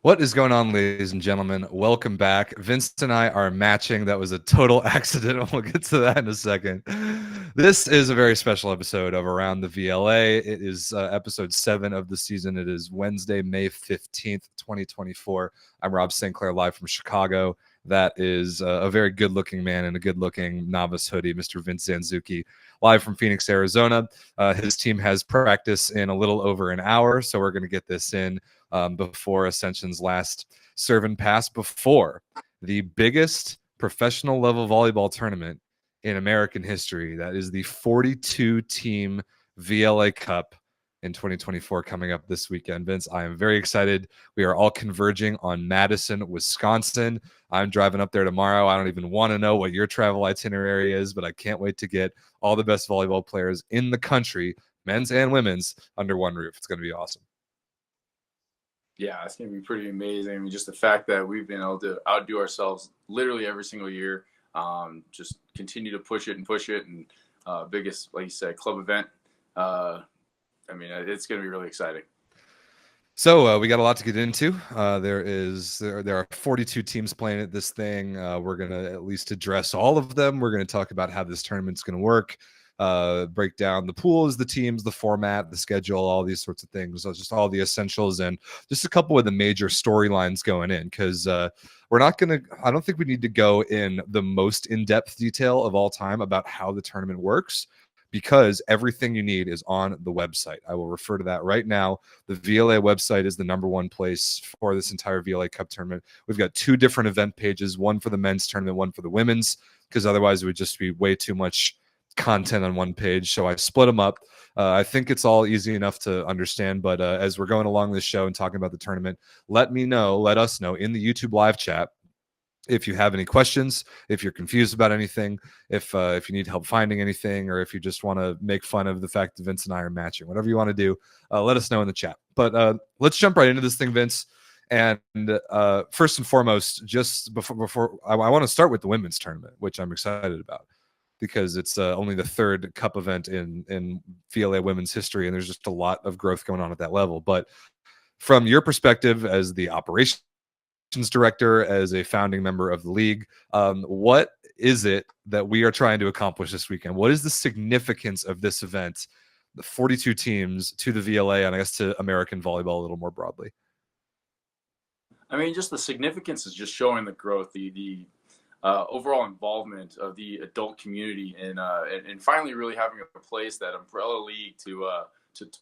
What is going on, ladies and gentlemen? Welcome back. Vince and I are matching. That was a total accident. We'll get to that in a second. This is a very special episode of Around the VLA. It is episode 7 of the season. It is Wednesday, May 15th, 2024. I'm Rob St. Clair, live from Chicago. That is a very good-looking man in a good-looking novice hoodie, Mr. Vince Zanzucchi, live from Phoenix, Arizona. His team has practice in a little over an hour, so we're going to get this in before Ascension's last serve and pass before the biggest professional level volleyball tournament in American history. That is the 42 team VLA Cup in 2024 coming up this weekend. Vince, I am very excited. We are all converging on Madison, Wisconsin. I'm driving up there tomorrow. I don't even want to know what your travel itinerary is, but I can't wait to get all the best volleyball players in the country, men's and women's, under one roof. It's going to be awesome. Yeah, it's going to be pretty amazing. I mean, just the fact that we've been able to outdo ourselves literally every single year, just continue to push it. And biggest, like you said, club event. I mean, it's going to be really exciting. So we got a lot to get into. There are 42 teams playing at this thing. We're going to at least address all of them. We're going to talk about how this tournament's going to work, break down the pools, the teams, the format, the schedule, all these sorts of things. So just all the essentials and just a couple of the major storylines going in, because we're not going to, I don't think we need to go in the most in-depth detail of all time about how the tournament works, because everything you need is on the website. I will refer to that right now. The VLA website is the #1 place for this entire VLA Cup tournament. We've got 2 different event pages, one for the men's tournament, one for the women's, because otherwise it would just be way too much content on one page. So I split them up. I think it's all easy enough to understand, but as we're going along this show and talking about the tournament, let us know in the YouTube live chat if you have any questions, if you're confused about anything, if you need help finding anything, or if you just want to make fun of the fact that Vince and I are matching. Whatever you want to do, let us know in the chat. But let's jump right into this thing, Vince. And first and foremost, just before I want to start with the women's tournament, which I'm excited about, because it's only the 3rd cup event in VLA women's history, and there's just a lot of growth going on at that level. But from your perspective as the operations director, as a founding member of the league, what is it that we are trying to accomplish this weekend? What is the significance of this event, the 42 teams, to the VLA, and I guess to American volleyball a little more broadly? I mean, just the significance is just showing the growth, the overall involvement of the adult community, and finally really having a place, that umbrella league to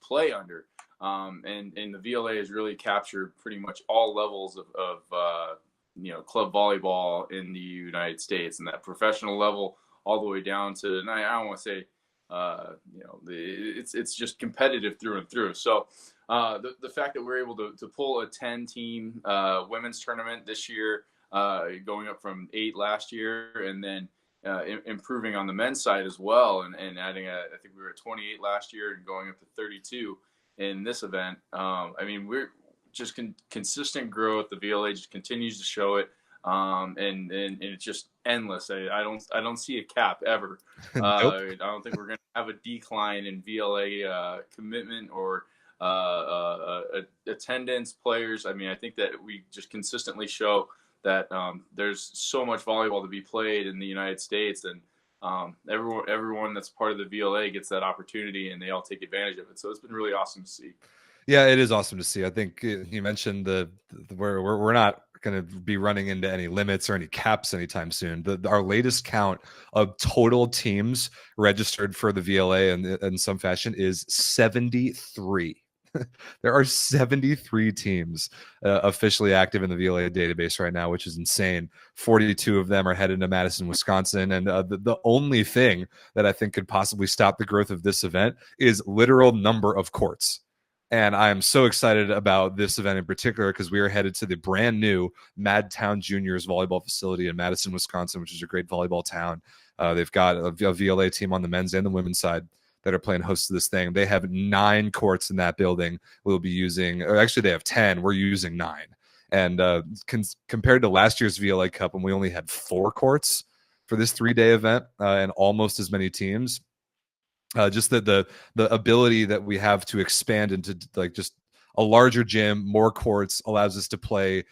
play under. And the VLA has really captured pretty much all levels of club volleyball in the United States, and that professional level all the way down to, and I don't want to say, it's just competitive through and through. So the fact that we're able to pull a 10-team women's tournament this year, going up from 8 last year, and then improving on the men's side as well, and adding I think we were at 28 last year and going up to 32 in this event. I mean, we're just consistent growth. The VLA just continues to show it, and it's just endless. I don't see a cap ever. Nope. I don't think we're going to have a decline in VLA commitment or attendance, players. I mean, I think that we just consistently show that there's so much volleyball to be played in the United States, and everyone that's part of the VLA gets that opportunity, and they all take advantage of it. So it's been really awesome to see. Yeah, it is awesome to see. I think you mentioned we're not going to be running into any limits or any caps anytime soon. Our latest count of total teams registered for the VLA in some fashion is 73. There are 73 teams officially active in the VLA database right now, which is insane. 42 of them are headed to Madison, Wisconsin. And the only thing that I think could possibly stop the growth of this event is literal number of courts. And I am so excited about this event in particular, because we are headed to the brand new Madtown Juniors volleyball facility in Madison, Wisconsin, which is a great volleyball town. They've got a VLA team on the men's and the women's side that are playing host to this thing. They have 9 courts in that building. We'll be using, or actually they have 10. We're using 9. And compared to last year's VLA Cup, when we only had 4 courts for this 3-day event and almost as many teams, just the ability that we have to expand into like just a larger gym, more courts, allows us to play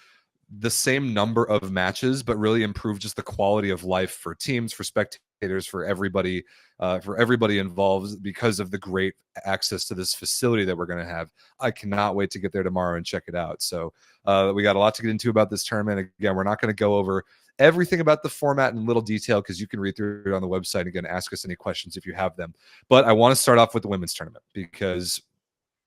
the same number of matches, but really improve just the quality of life for teams, for spectators, for everybody involved, because of the great access to this facility that we're going to have. I cannot wait to get there tomorrow and check it out. So we got a lot to get into about this tournament. Again, we're not going to go over everything about the format in little detail, because you can read through it on the website. Again, ask us any questions if you have them. But I want to start off with the women's tournament, because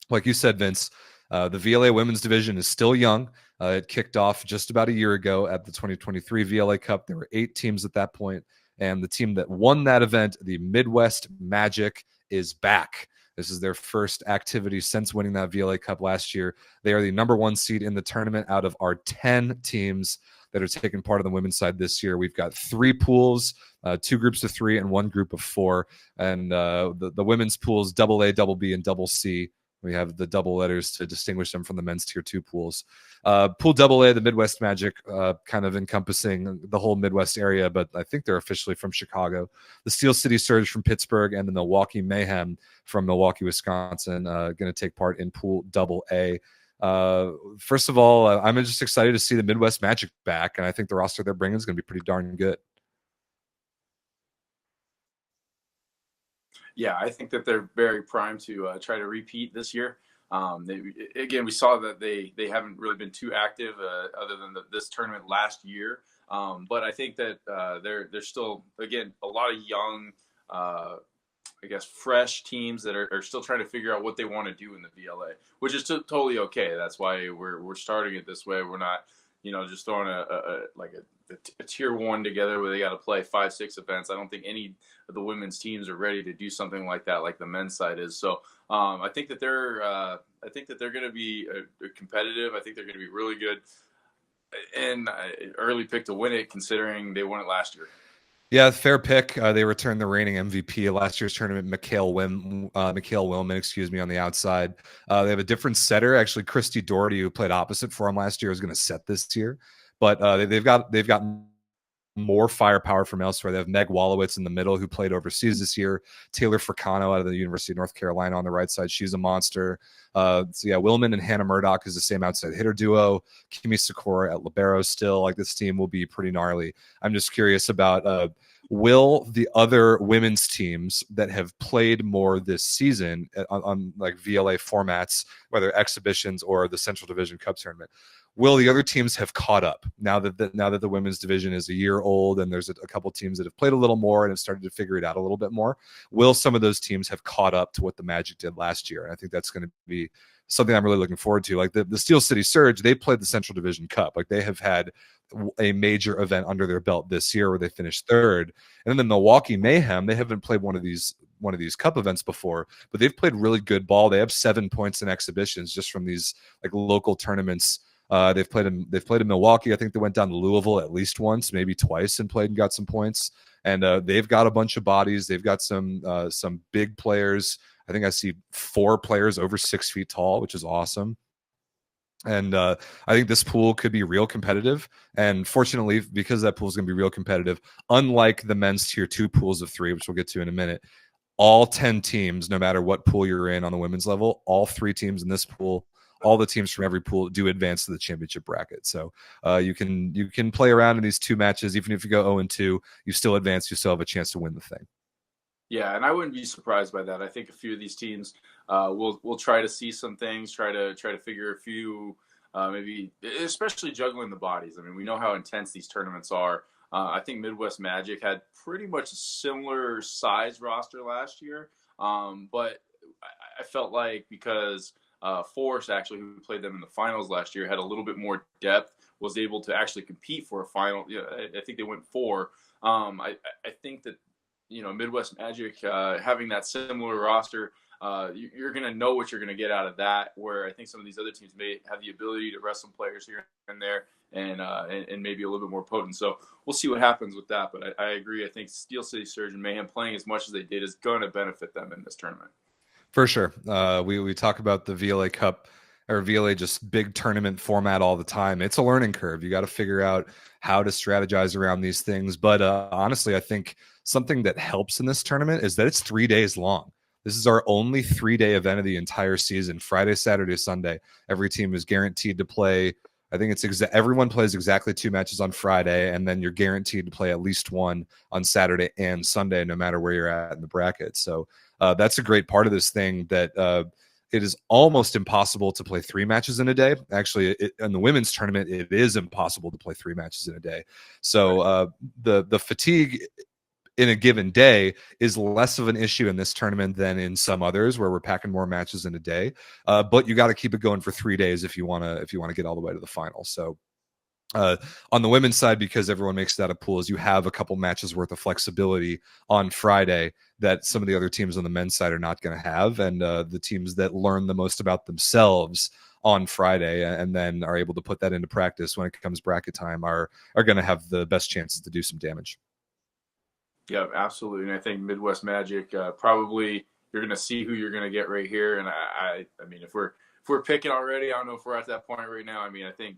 like you said, Vince, the VLA women's division is still young. It kicked off just about a year ago at the 2023 VLA Cup. There were 8 teams at that point, and the team that won that event, the Midwest Magic, is back. This is their first activity since winning that VLA Cup last year. They are the #1 seed in the tournament out of our 10 teams that are taking part of the women's side this year. We've got 3 pools, 2 groups of 3 and 1 group of 4. And the women's pools, AA, BB, and CC. We have the double letters to distinguish them from the men's tier 2 pools. Pool AA, the Midwest Magic, kind of encompassing the whole Midwest area, but I think they're officially from Chicago. The Steel City Surge from Pittsburgh, and the Milwaukee Mayhem from Milwaukee, Wisconsin, going to take part in Pool AA. First of all, I'm just excited to see the Midwest Magic back, and I think the roster they're bringing is going to be pretty darn good. Yeah, I think that they're very primed to try to repeat this year. Again, we saw that they haven't really been too active other than this tournament last year. But I think that they're still, again, a lot of young, I guess, fresh teams that are still trying to figure out what they want to do in the VLA, which is totally okay. That's why we're starting it this way. We're not, just throwing a tier 1 together where they got to play 5-6 events. I don't think any of the women's teams are ready to do something like that, like the men's side is. So I think that they're going to be competitive. I think they're going to be really good, and early pick to win it, considering they won it last year. Yeah, fair pick. They returned the reigning MVP of last year's tournament, Mikhail Willman, on the outside. They have a different setter, actually. Christy Doherty, who played opposite for him last year, is going to set this year. But they've got more firepower from elsewhere. They have Meg Wolowitz in the middle, who played overseas this year. Taylor Fricano out of the University of North Carolina on the right side. She's a monster. Willman and Hannah Murdoch is the same outside hitter duo. Kimi Sakura at libero still. Like, this team will be pretty gnarly. I'm just curious about will the other women's teams that have played more this season on like VLA formats, whether exhibitions or the Central Division Cup tournament, will the other teams have caught up now that the women's division is a year old and there's a couple teams that have played a little more and have started to figure it out a little bit more? Will some of those teams have caught up to what the Magic did last year? And I think that's going to be something I'm really looking forward to. Like the Steel City Surge, they played the Central Division Cup. Like, they have had a major event under their belt this year where they finished 3rd. And then the Milwaukee Mayhem, they haven't played one of these cup events before, but they've played really good ball. They have 7 points in exhibitions just from these like local tournaments. They've played in Milwaukee. I think they went down to Louisville at least once, maybe twice, and played and got some points. And they've got a bunch of bodies. They've got some big players. I think I see 4 players over 6 feet tall, which is awesome. And I think this pool could be real competitive. And fortunately, because that pool is going to be real competitive, unlike the men's tier 2 pools of 3, which we'll get to in a minute, all 10 teams, no matter what pool you're in on the women's level, all 3 teams in this pool, all the teams from every pool do advance to the championship bracket. So you can play around in these 2 matches. Even if you go 0-2, you still advance. You still have a chance to win the thing. Yeah, and I wouldn't be surprised by that. I think a few of these teams will try to see some things, try to figure a few, maybe especially juggling the bodies. I mean, we know how intense these tournaments are. I think Midwest Magic had pretty much a similar size roster last year, but I felt like because Force, actually, who played them in the finals last year, had a little bit more depth, was able to actually compete for a final. I think they went 4. I think that Midwest Magic, having that similar roster, you're going to know what you're going to get out of that, where I think some of these other teams may have the ability to rest some players here and there and maybe a little bit more potent. So we'll see what happens with that. But I agree. I think Steel City Surge and Mayhem playing as much as they did is going to benefit them in this tournament. For sure. We talk about the VLA Cup or VLA just big tournament format all the time. It's a learning curve. You got to figure out how to strategize around these things. But honestly, I think something that helps in this tournament is that it's 3 days long. This is our only 3-day event of the entire season. Friday, Saturday, Sunday. Every team is guaranteed to play. I think it's everyone plays exactly 2 matches on Friday, and then you're guaranteed to play at least one on Saturday and Sunday, no matter where you're at in the bracket. So that's a great part of this thing, that it is almost impossible to play 3 matches in a day. Actually, in the women's tournament, it is impossible to play 3 matches in a day. So the fatigue in a given day is less of an issue in this tournament than in some others where we're packing more matches in a day. But you got to keep it going for 3 days if you want to get all the way to the final. So on the women's side, because everyone makes it out of pools, you have a couple matches worth of flexibility on Friday that some of the other teams on the men's side are not going to have. And the teams that learn the most about themselves on Friday and then are able to put that into practice when it comes bracket time are going to have the best chances to do some damage. Yeah, absolutely. And I think Midwest Magic, probably you're going to see who you're going to get right here. And I mean, if we're picking already, I don't know if we're at that point right now. I mean, I think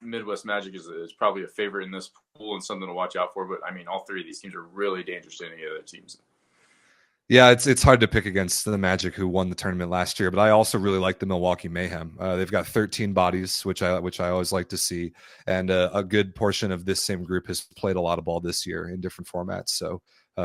Midwest Magic is probably a favorite in this pool and something to watch out for. But I mean, all 3 of these teams are really dangerous to any other teams. Yeah, it's hard to pick against the Magic, who won the tournament last year, but I also really like the Milwaukee Mayhem. They've got 13 bodies, which I always like to see, and a good portion of this same group has played a lot of ball this year in different formats. So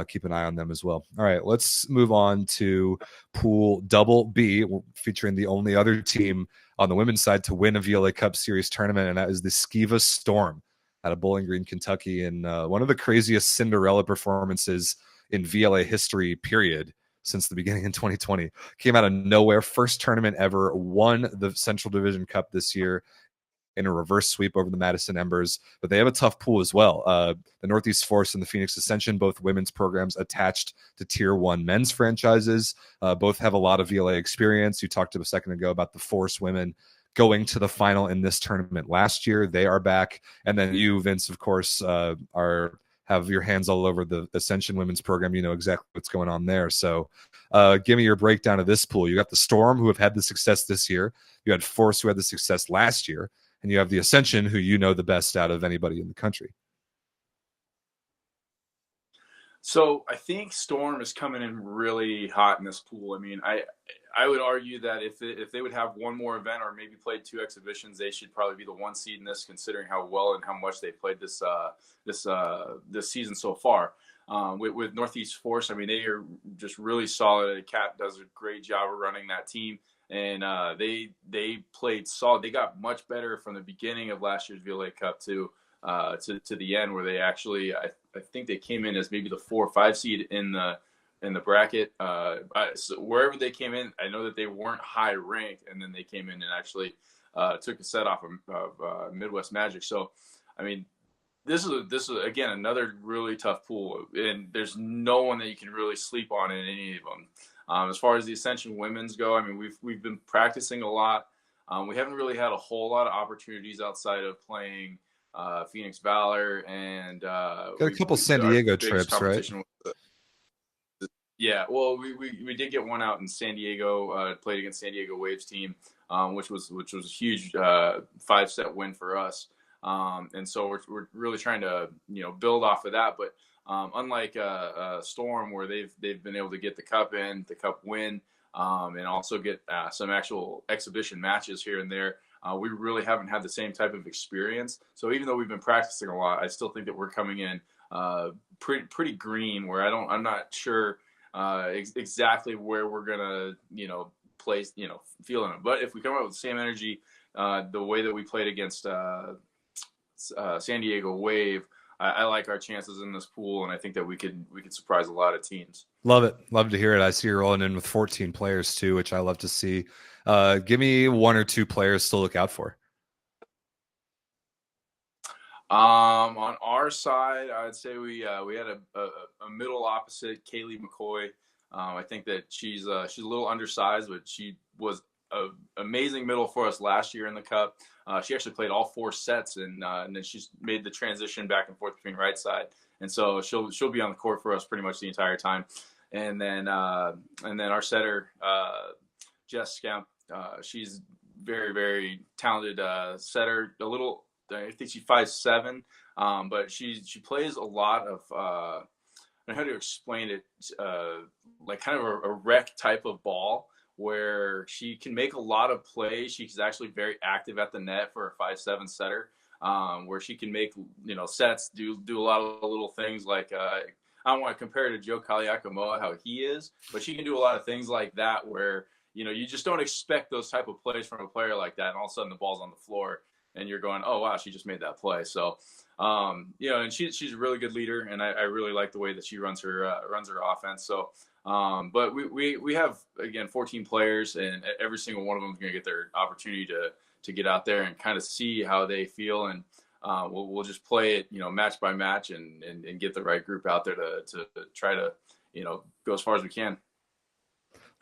keep an eye on them as well. All right, let's move on to Pool Double B, featuring the only other team on the women's side to win a VLA Cup Series tournament, and that is the Skiva Storm out of Bowling Green, Kentucky, and one of the craziest Cinderella performances in VLA history, period, since the beginning in 2020. Came out of nowhere, first tournament ever, won the Central Division Cup this year in a reverse sweep over the Madison Embers. But they have a tough pool as well. The Northeast Force and the Phoenix Ascension, both women's programs attached to Tier 1 men's franchises. Both have a lot of VLA experience. You talked a second ago about the Force women going to the final in this tournament last year. They are back. And then you, Vince, of course, have your hands all over the Ascension women's program. You know exactly what's going on there. So give me your breakdown of this pool. You got the Storm, who have had the success this year. You had Force, who had the success last year. And you have the Ascension, who you know the best out of anybody in the country. So I think Storm is coming in really hot in this pool. I mean, I would argue that if they would have one more event or maybe played 2 exhibitions, they should probably be the 1 seed in this, considering how well and how much they played this season so far. With Northeast Force, I mean, they are just really solid. Kat does a great job of running that team, and they played solid. They got much better from the beginning of last year's VLA Cup to the end, where they actually I think they came in as maybe the 4 or 5 seed in the bracket. So wherever they came in, I know that they weren't high ranked, and then they came in and actually took a set off of Midwest Magic. So, I mean, this is again another really tough pool, and there's no one that you can really sleep on in any of them. As far as the Ascension women's go, I mean, we've been practicing a lot. We haven't really had a whole lot of opportunities outside of playing Phoenix Valor and got a couple San Diego trips, right? Yeah, well, we did get one out in San Diego. Played against San Diego Waves team, which was a huge 5-set win for us. And so we're really trying to build off of that. But unlike Storm, where they've been able to get the cup win, and also get some actual exhibition matches here and there. We really haven't had the same type of experience. So even though we've been practicing a lot, I still think that we're coming in pretty green, where I'm not sure exactly where we're gonna place feeling it. But if we come out with the same energy, the way that we played against San Diego Wave, I like our chances in this pool, and I think that we could surprise a lot of teams. Love it. Love to hear it. I see you're rolling in with 14 players too, which I love to see. Give me 1 or 2 players to look out for. On our side, I'd say we had a middle opposite, Kaylee McCoy. I think that she's a little undersized, but she was an amazing middle for us last year in the Cup. She actually played all 4 sets, and then she's made the transition back and forth between right side, and so she'll be on the court for us pretty much the entire time. And then our setter, Jess Scamp, she's very, very talented setter. I think she's 5'7", but she plays a lot of know how to explain it, like kind of a rec type of ball where she can make a lot of plays. She's actually very active at the net for a 5'7" setter, where she can make, you know, sets, do a lot of little things like, I don't want to compare to Joe Kaliakamoa, how he is, but she can do a lot of things like that where, you know, you just don't expect those type of plays from a player like that. And all of a sudden the ball's on the floor and you're going, oh, wow, she just made that play. So, you know, and she's a really good leader. And I really like the way that she runs her offense. So, but we have, again, 14 players, and every single one of them is going to get their opportunity to get out there and kind of see how they feel. And we'll just play it, you know, match by match and get the right group out there to try to, you know, go as far as we can.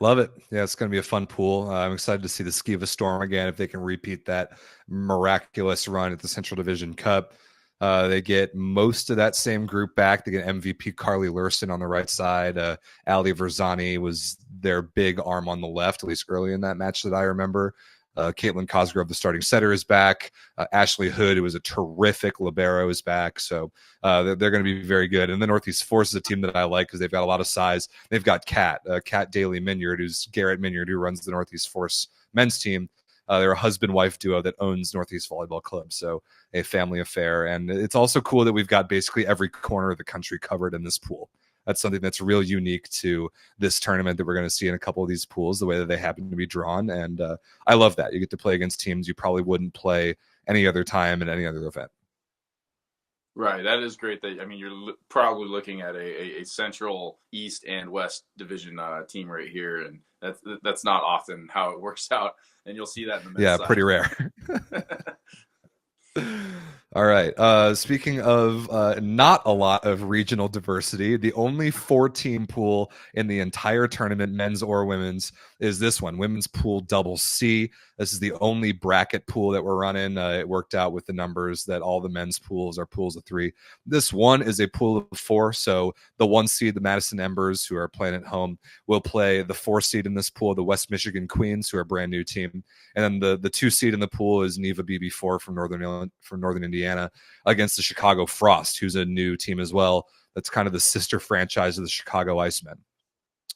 Love it. Yeah, it's going to be a fun pool. I'm excited to see the Skiva Storm again, if they can repeat that miraculous run at the Central Division Cup. They get most of that same group back. They get MVP Carly Lurson on the right side. Ali Verzani was their big arm on the left, at least early in that match that I remember. Caitlin Cosgrove, the starting setter, is back. Ashley Hood, who was a terrific libero, is back. So they're going to be very good. And the Northeast Force is a team that I like because they've got a lot of size. They've got Kat Daly Minyard, who's Garrett Minyard, who runs the Northeast Force men's team. They're a husband-wife duo that owns Northeast Volleyball Club, so a family affair. And it's also cool that we've got basically every corner of the country covered in this pool. That's something that's real unique to this tournament that we're going to see in a couple of these pools, the way that they happen to be drawn. And I love that. You get to play against teams you probably wouldn't play any other time in any other event. Right. That is great. That, I mean, you're probably looking at a Central, East, and West Division team right here. And that's not often how it works out. And you'll see that in the men's side. Pretty rare. All right. Speaking of not a lot of regional diversity, the only 4-team pool in the entire tournament, men's or women's, is this one, Women's Pool Double C. This is the only bracket pool that we're running. It worked out with the numbers that all the men's pools are pools of 3. This one is a pool of 4. So the 1 seed, the Madison Embers, who are playing at home, will play the 4 seed in this pool, the West Michigan Queens, who are a brand new team. And then the 2 seed in the pool is Neva BB4 from Northern Indiana against the Chicago Frost, who's a new team as well. That's kind of the sister franchise of the Chicago Icemen.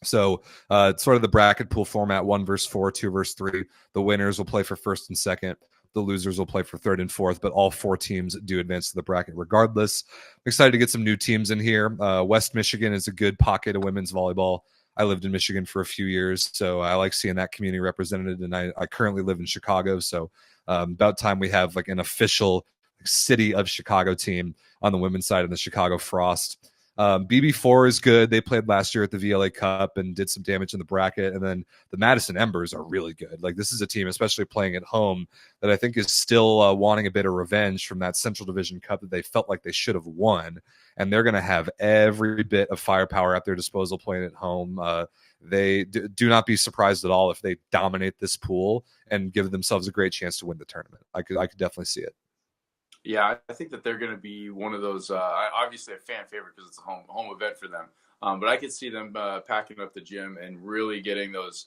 So it's sort of the bracket pool format, 1 versus 4, 2 versus 3. The winners will play for first and second. The losers will play for third and fourth, but all 4 teams do advance to the bracket regardless. I'm excited to get some new teams in here. West Michigan is a good pocket of women's volleyball. I lived in Michigan for a few years, so I like seeing that community represented, and I currently live in Chicago, so about time we have like an official city of Chicago team on the women's side of the Chicago Frost. BB4 is good. They played last year at the VLA Cup and did some damage in the bracket. And then the Madison Embers are really good. Like, this is a team, especially playing at home, that I think is still wanting a bit of revenge from that Central Division Cup that they felt like they should have won. And they're going to have every bit of firepower at their disposal playing at home. They do not be surprised at all if they dominate this pool and give themselves a great chance to win the tournament. I could definitely see it. Yeah, I think that they're going to be one of those, obviously a fan favorite because it's a home event for them. But I could see them packing up the gym and really getting those,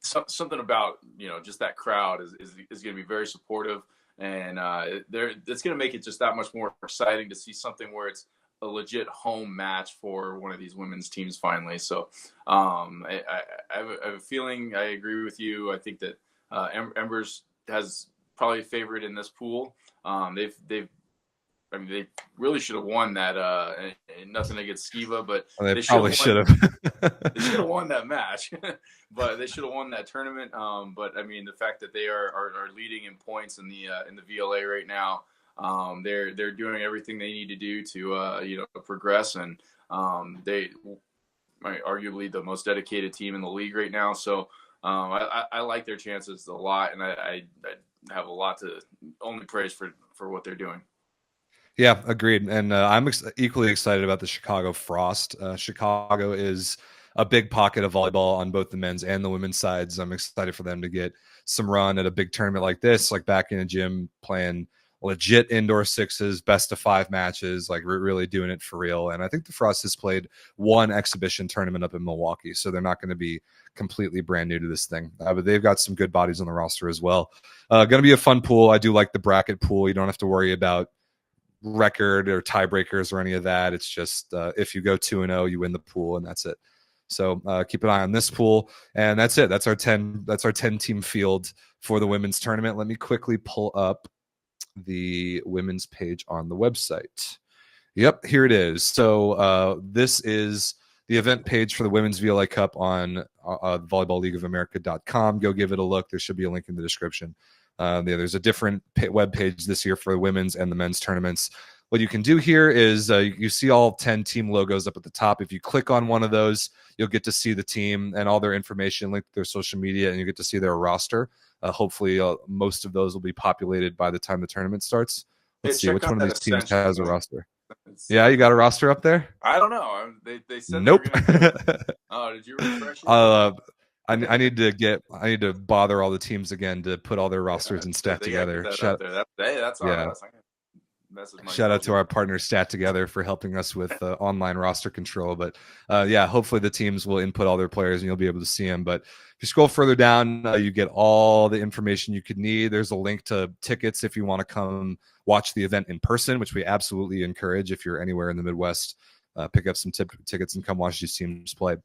something about, you know, just that crowd is going to be very supportive. And it's going to make it just that much more exciting to see something where it's a legit home match for one of these women's teams finally. So I have a feeling I agree with you. I think that Embers has probably a favorite in this pool. They really should have won that. Nothing against Skiva, but they probably should have. They should have won that match, but they should have won that tournament. But I mean, the fact that they are leading in points in the VLA right now, they're doing everything they need to do to progress, and they are arguably the most dedicated team in the league right now. So I like their chances a lot, and I have a lot to only praise for what they're doing. Yeah, agreed. And I'm equally excited about the Chicago Frost. Chicago is a big pocket of volleyball on both the men's and the women's sides. I'm excited for them to get some run at a big tournament like this, like back in a gym playing legit indoor 6s, best of 5 matches, like really doing it for real. And I think the Frost has played 1 exhibition tournament up in Milwaukee, so they're not going to be completely brand new to this thing. But they've got some good bodies on the roster as well. Going to be a fun pool. I do like the bracket pool. You don't have to worry about record or tiebreakers or any of that. It's just if you go 2-0, you win the pool, and that's it. So keep an eye on this pool, and that's it. That's our 10 team field for the women's tournament. Let me quickly pull up the women's page on the website. Yep, here it is. So this is the event page for the Women's VLA Cup on volleyballleagueofamerica.com. Go give it a look. There should be a link in the description. There's a different web page this year for the women's and the men's tournaments. What you can do here is you see all 10 team logos up at the top. If you click on one of those, you'll get to see the team and all their information, link to their social media, and you get to see their roster. Hopefully, most of those will be populated by the time the tournament starts. Let's see which one of these teams has a roster. Yeah, you got a roster up there? I don't know. They said nope. Oh, did you refresh it? I need to bother all the teams again to put all their rosters and stat together. That's on us. Shout out to our partner Stat Together for helping us with online roster control. But yeah, hopefully the teams will input all their players and you'll be able to see them. But if you scroll further down, you get all the information you could need. There's a link to tickets if you want to come watch the event in person, which we absolutely encourage. If you're anywhere in the Midwest, pick up some tickets and come watch these teams play.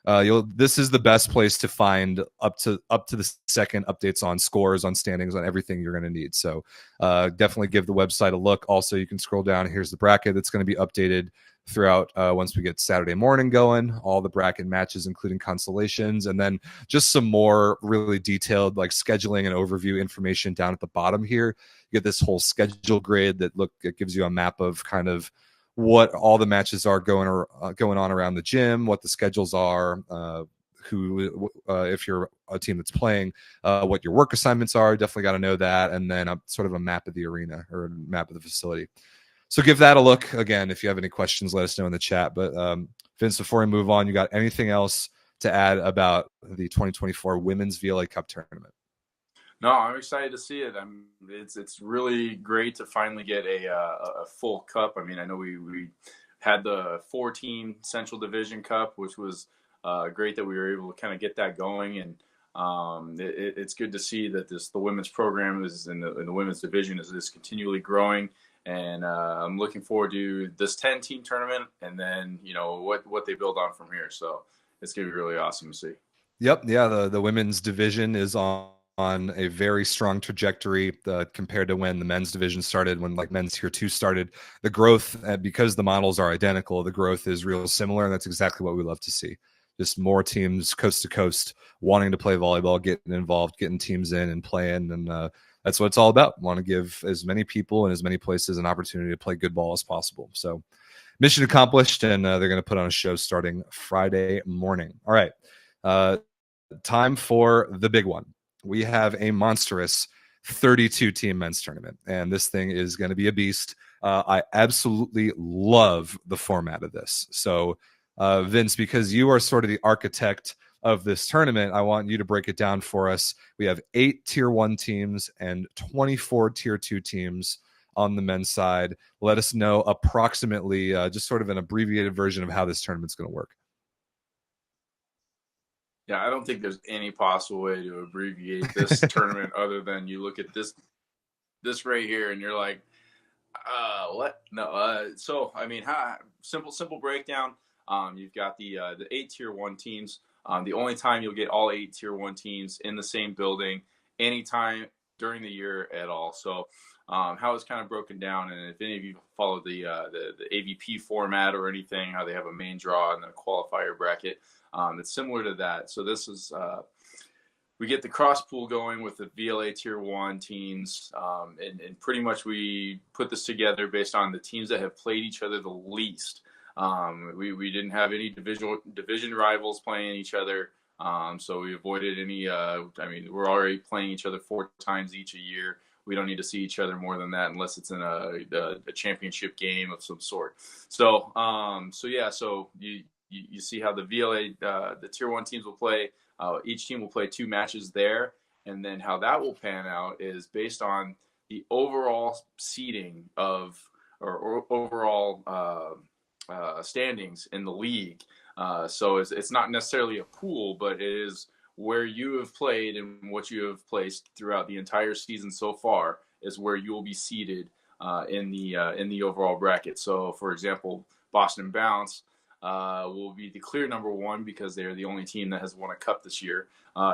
This is the best place to find up to the second updates on scores, on standings, on everything you're going to need. So definitely give the website a look. Also, you can scroll down. Here's the bracket that's going to be updated throughout once we get Saturday morning going, all the bracket matches, including consolations, and then just some more really detailed like scheduling and overview information down at the bottom here. You get this whole schedule grid it gives you a map of kind of what all the matches are going on around the gym, what the schedules are, if you're a team that's playing, what your work assignments are. Definitely got to know that. And then sort of a map of the arena or a map of the facility. So give that a look. Again, if you have any questions, let us know in the chat. But Vince, before we move on, you got anything else to add about the 2024 Women's VLA Cup tournament? No, I'm excited to see it. It's really great to finally get a full cup. I mean, I know we had the 4-team Central Division Cup, which was great that we were able to kind of get that going, and it's good to see that the women's program is in the women's division is continually growing, and I'm looking forward to this 10-team tournament, and then what they build on from here. So it's gonna be really awesome to see. Yep, yeah, the women's division is on a very strong trajectory compared to when the men's division started, when like men's tier 2 started. The growth, because the models are identical, the growth is real similar, and that's exactly what we love to see. Just more teams coast to coast wanting to play volleyball, getting involved, getting teams in and playing, and that's what it's all about. Want to give as many people in as many places an opportunity to play good ball as possible. So mission accomplished, and they're going to put on a show starting Friday morning. All right, time for the big one. We have a monstrous 32-team men's tournament, and this thing is going to be a beast. I absolutely love the format of this. So, Vince, because you are sort of the architect of this tournament, I want you to break it down for us. We have 8 tier 1 teams and 24 tier 2 teams on the men's side. Let us know approximately, just sort of an abbreviated version of how this tournament's going to work. Yeah, I don't think there's any possible way to abbreviate this tournament other than you look at this right here and you're like, what? No. So I mean, simple breakdown. You've got the 8 tier 1 teams. The only time you'll get all 8 tier 1 teams in the same building anytime during the year at all. So how it's kind of broken down, and if any of you follow the AVP format or anything, how they have a main draw and then a qualifier bracket. It's similar to that. So this is we get the cross pool going with the VLA tier 1 teams, and pretty much we put this together based on the teams that have played each other the least. We didn't have any division rivals playing each other, so we avoided any. I mean, we're already playing each other 4 times each a year. We don't need to see each other more than that unless it's in a championship game of some sort. So yeah, so you see how the VLA, the tier 1 teams will play. Each team will play 2 matches there, and then how that will pan out is based on the overall seeding of or overall standings in the league. So it's not necessarily a pool, but it is where you have played and what you have placed throughout the entire season so far is where you will be seeded in the overall bracket. So, for example, Boston Bounce will be the clear number one because they are the only team that has won a cup this year.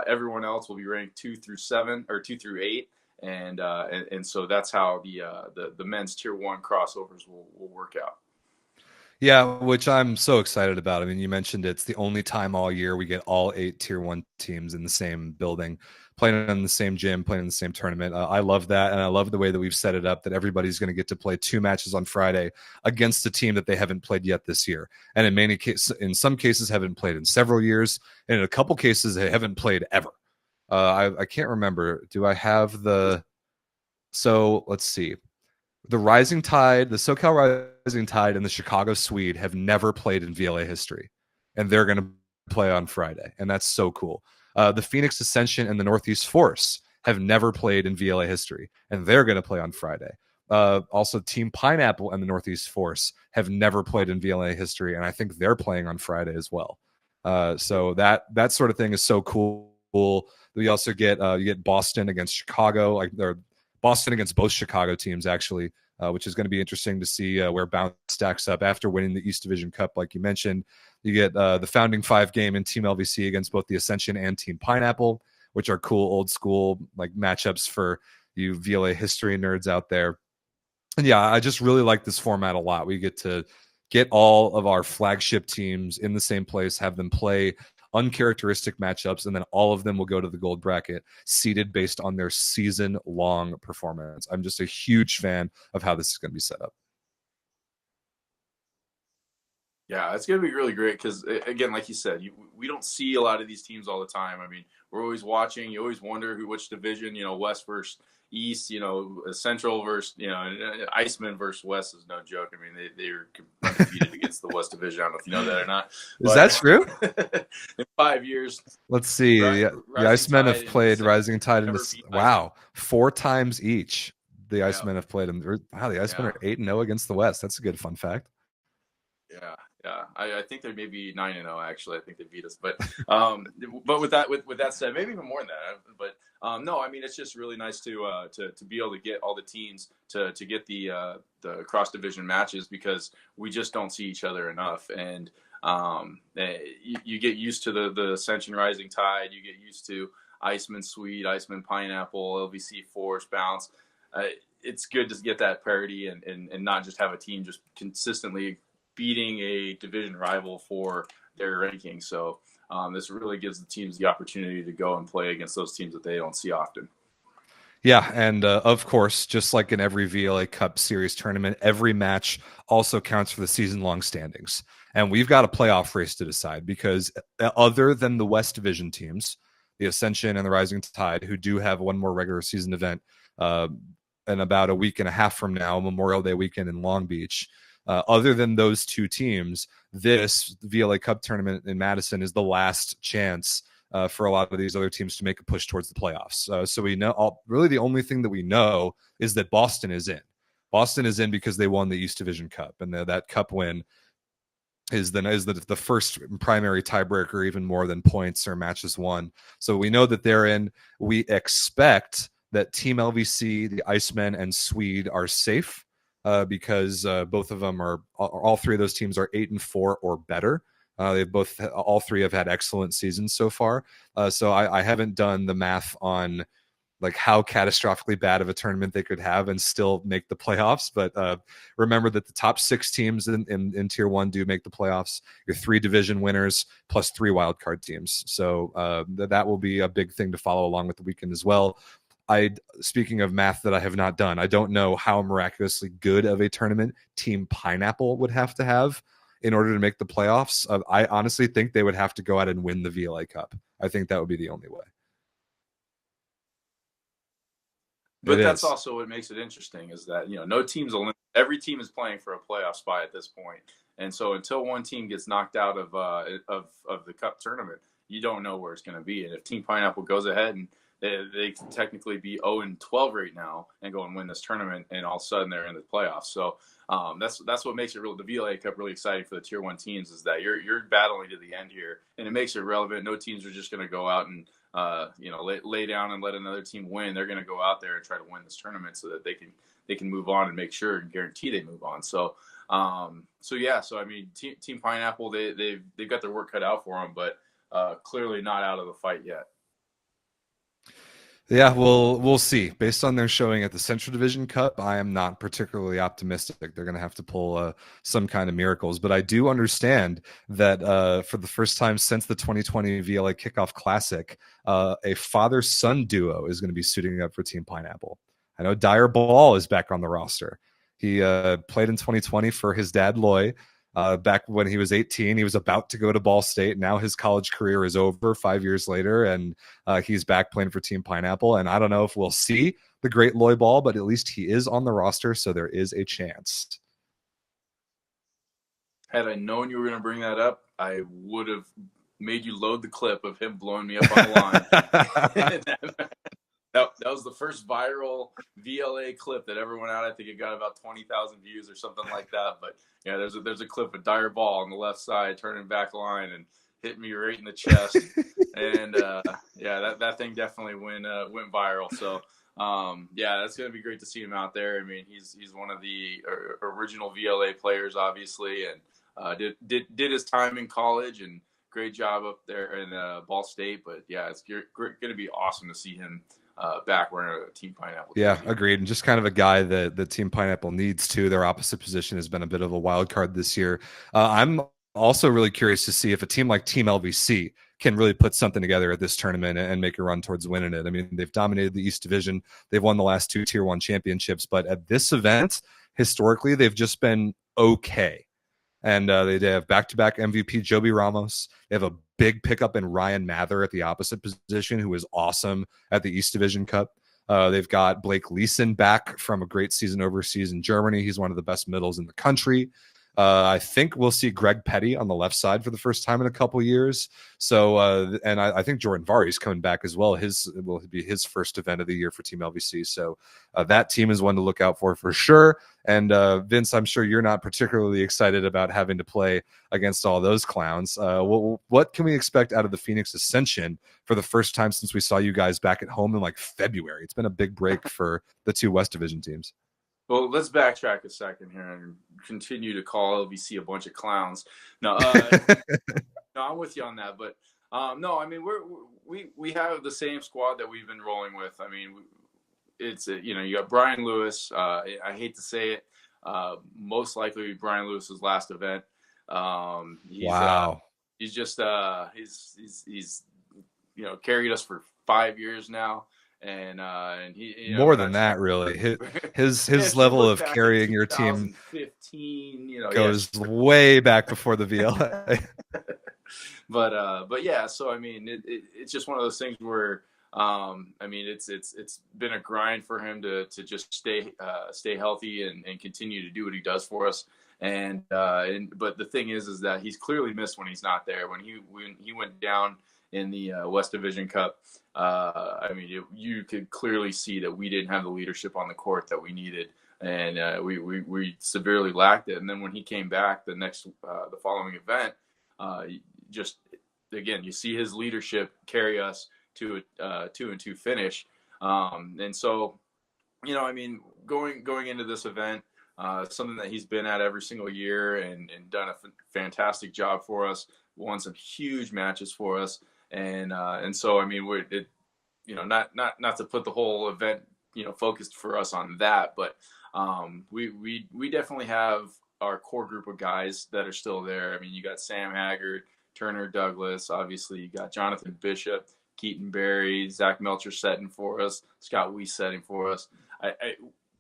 Everyone else will be ranked 2 through 7 or 2 through 8, and so that's how the men's tier 1 crossovers will work out. Yeah, which I'm so excited about. I mean, you mentioned it's the only time all year we get all 8 tier 1 teams in the same building, playing in the same gym, playing in the same tournament. I love that, and I love the way that we've set it up that everybody's going to get to play 2 matches on Friday against a team that they haven't played yet this year, and in some cases haven't played in several years, and in a couple cases they haven't played ever. I can't remember. Do I have the? So let's see. The Rising Tide, the SoCal Rising Tide, and the Chicago Swede have never played in VLA history, and they're going to play on Friday, and that's so cool. The Phoenix Ascension and the Northeast Force have never played in VLA history, and they're going to play on Friday. Also, Team Pineapple and the Northeast Force have never played in VLA history, and I think they're playing on Friday as well. So that sort of thing is so cool. We also get you get Boston against Chicago, or Boston against both Chicago teams, actually, which is going to be interesting to see where Bounce stacks up after winning the East Division Cup, like you mentioned. You get the Founding 5 game in Team LVC against both the Ascension and Team Pineapple, which are cool, old school like matchups for you VLA history nerds out there. And yeah, I just really like this format a lot. We get to get all of our flagship teams in the same place, have them play uncharacteristic matchups, and then all of them will go to the gold bracket seeded based on their season-long performance. I'm just a huge fan of how this is going to be set up. Yeah, it's going to be really great because, again, like you said, we don't see a lot of these teams all the time. I mean, we're always watching. You always wonder which division, West versus East, Central versus, Iceman versus West is no joke. I mean, they're undefeated against the West Division. I don't know if you know that or not. Is that true? In 5 years. Let's see. The Icemen have played Rising Tide in this. Wow. 4 times each. The Icemen have played them. Wow, the Icemen are 8-0 against the West. That's a good fun fact. Yeah. I think they may be 9-0. Actually, I think they beat us. But with that said, maybe even more than that. But no, I mean, it's just really nice to be able to get all the teams to get the cross division matches because we just don't see each other enough. And you get used to the Ascension Rising Tide. You get used to Iceman Swede, Iceman Pineapple, LVC Force, Bounce. It's good to get that parity and not just have a team just consistently beating a division rival for their ranking. So this really gives the teams the opportunity to go and play against those teams that they don't see often. Yeah, and of course, just like in every VLA Cup Series tournament, every match also counts for the season-long standings. And we've got a playoff race to decide because other than the West Division teams, the Ascension and the Rising Tide, who do have one more regular season event in about a week and a half from now, Memorial Day weekend in Long Beach, other than those 2 teams, this VLA Cup tournament in Madison is the last chance for a lot of these other teams to make a push towards the playoffs. So we know really the only thing that we know is that Boston is in. Boston is in because they won the East Division Cup, and that cup win is the first primary tiebreaker, even more than points or matches won. So we know that they're in. We expect that Team LVC, the Icemen, and Swede are safe. Because both of them all 3 of those teams are 8-4 or better. All 3 have had excellent seasons so far. So I haven't done the math on like how catastrophically bad of a tournament they could have and still make the playoffs. But remember that the top 6 teams in Tier 1 do make the playoffs. Your 3 division winners plus 3 wildcard teams. So that will be a big thing to follow along with the weekend as well. Speaking of math that I have not done, I don't know how miraculously good of a tournament Team Pineapple would have to have in order to make the playoffs. I honestly think they would have to go out and win the VLA Cup. I think that would be the only way. But that's also what makes it interesting is that, no team's every team is playing for a playoff spot at this point. And so until one team gets knocked out of the Cup tournament, you don't know where it's going to be. And if Team Pineapple goes ahead and they can technically be 0-12 right now and go and win this tournament, and all of a sudden they're in the playoffs. So that's what makes it the VLA Cup really exciting for the Tier 1 teams is that you're battling to the end here, and it makes it relevant. No teams are just going to go out and lay down and let another team win. They're going to go out there and try to win this tournament so that they can move on and make sure and guarantee they move on. So I mean, Team Pineapple, they've got their work cut out for them, but clearly not out of the fight yet. Yeah, we'll see. Based on their showing at the Central Division Cup, I am not particularly optimistic. They're going to have to pull some kind of miracles. But I do understand that for the first time since the 2020 VLA Kickoff Classic, a father-son duo is going to be suiting up for Team Pineapple. I know Dyer Ball is back on the roster. He played in 2020 for his dad, Loy. Back when he was 18, he was about to go to Ball State. Now his college career is over 5 years later, and he's back playing for Team Pineapple. And I don't know if we'll see the great Loy Ball, but at least he is on the roster, so there is a chance. Had I known you were going to bring that up, I would have made you load the clip of him blowing me up on the line. That was the first viral VLA clip that ever went out. I think it got about 20,000 views or something like that. But yeah, there's a clip of Dyer Ball on the left side turning back line and hit me right in the chest. And that thing definitely went viral. So that's gonna be great to see him out there. I mean, he's one of the original VLA players, obviously, and did his time in college and great job up there in Ball State. But yeah, it's gonna be awesome to see him back wearing a Team Pineapple. Yeah, agreed. And just kind of a guy that the Team Pineapple needs too. Their opposite position has been a bit of a wild card this year. I'm also really curious to see if a team like Team LVC can really put something together at this tournament and make a run towards winning it. I mean, they've dominated the East Division. They've won the last 2 Tier 1 championships. But at this event, historically, they've just been okay. And they have back-to-back MVP Joby Ramos. They have a big pickup in Ryan Mather at the opposite position, who is awesome at the East Division Cup. They've got Blake Leeson back from a great season overseas in Germany. He's one of the best middles in the country. I think we'll see Greg Petty on the left side for the first time in a couple years. So, and I think Jordan Vari's coming back as well. His will be his first event of the year for Team LVC. So that team is one to look out for sure. And Vince, I'm sure you're not particularly excited about having to play against all those clowns. What can we expect out of the Phoenix Ascension for the first time since we saw you guys back at home in like February? It's been a big break for the 2 West Division teams. Well, let's backtrack a second here and continue to call LVC a bunch of clowns. No, no, I'm with you on that. But no, I mean we have the same squad that we've been rolling with. I mean, it's you got Brian Lewis. I hate to say it, most likely Brian Lewis's last event. Wow. He's just he's carried us for 5 years now. And he more than that, really. His level of carrying your team 15, goes way back before the VLA. but yeah, so I mean, it's just one of those things where I mean, it's been a grind for him to just stay healthy and continue to do what he does for us. But the thing is that he's clearly missed when he's not there. When he went down in the West Division Cup, I mean, you could clearly see that we didn't have the leadership on the court that we needed, and we severely lacked it. And then when he came back the following event, just again, you see his leadership carry us to a 2-2 finish. And so, I mean, going into this event, something that he's been at every single year and done a fantastic job for us, won some huge matches for us. And so, I mean, not to put the whole event, focused for us on that, but we definitely have our core group of guys that are still there. I mean, you got Sam Haggard, Turner Douglas, obviously you got Jonathan Bishop, Keaton Berry, Zach Melcher setting for us, Scott Weiss setting for us.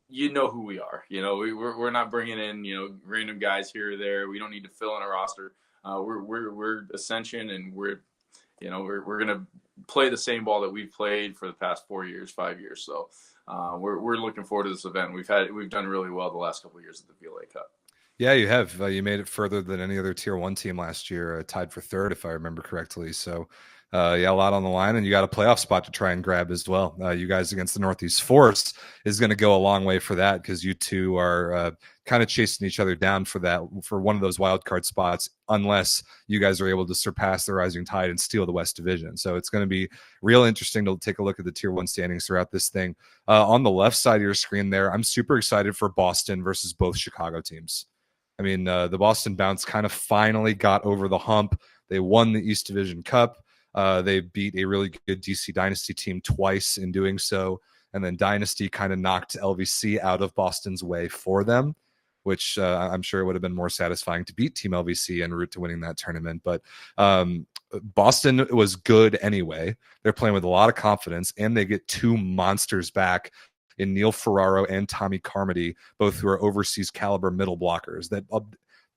You know who we are. We're not bringing in random guys here or there. We don't need to fill in a roster. We're Ascension, and we're gonna play the same ball that we've played for the past 5 years. So we're looking forward to this event. We've done really well the last couple of years at the VLA Cup. Yeah, you have. You made it further than any other Tier 1 team last year, tied for third, if I remember correctly. So Yeah, a lot on the line, and you got a playoff spot to try and grab as well. You guys against the Northeast Force is going to go a long way for that, because you two are kind of chasing each other down for one of those wild card spots, unless you guys are able to surpass the Rising Tide and steal the West Division. So it's going to be real interesting to take a look at the Tier 1 standings throughout this thing. On the left side of your screen there, I'm super excited for Boston versus both Chicago teams. I mean, the Boston Bounce kind of finally got over the hump. They won the East Division Cup. They beat a really good DC Dynasty team twice in doing so. And then Dynasty kind of knocked LVC out of Boston's way for them, which I'm sure it would have been more satisfying to beat Team LVC en route to winning that tournament. But Boston was good anyway. They're playing with a lot of confidence, and they get two monsters back in Neil Ferraro and Tommy Carmody, both who are overseas caliber middle blockers. That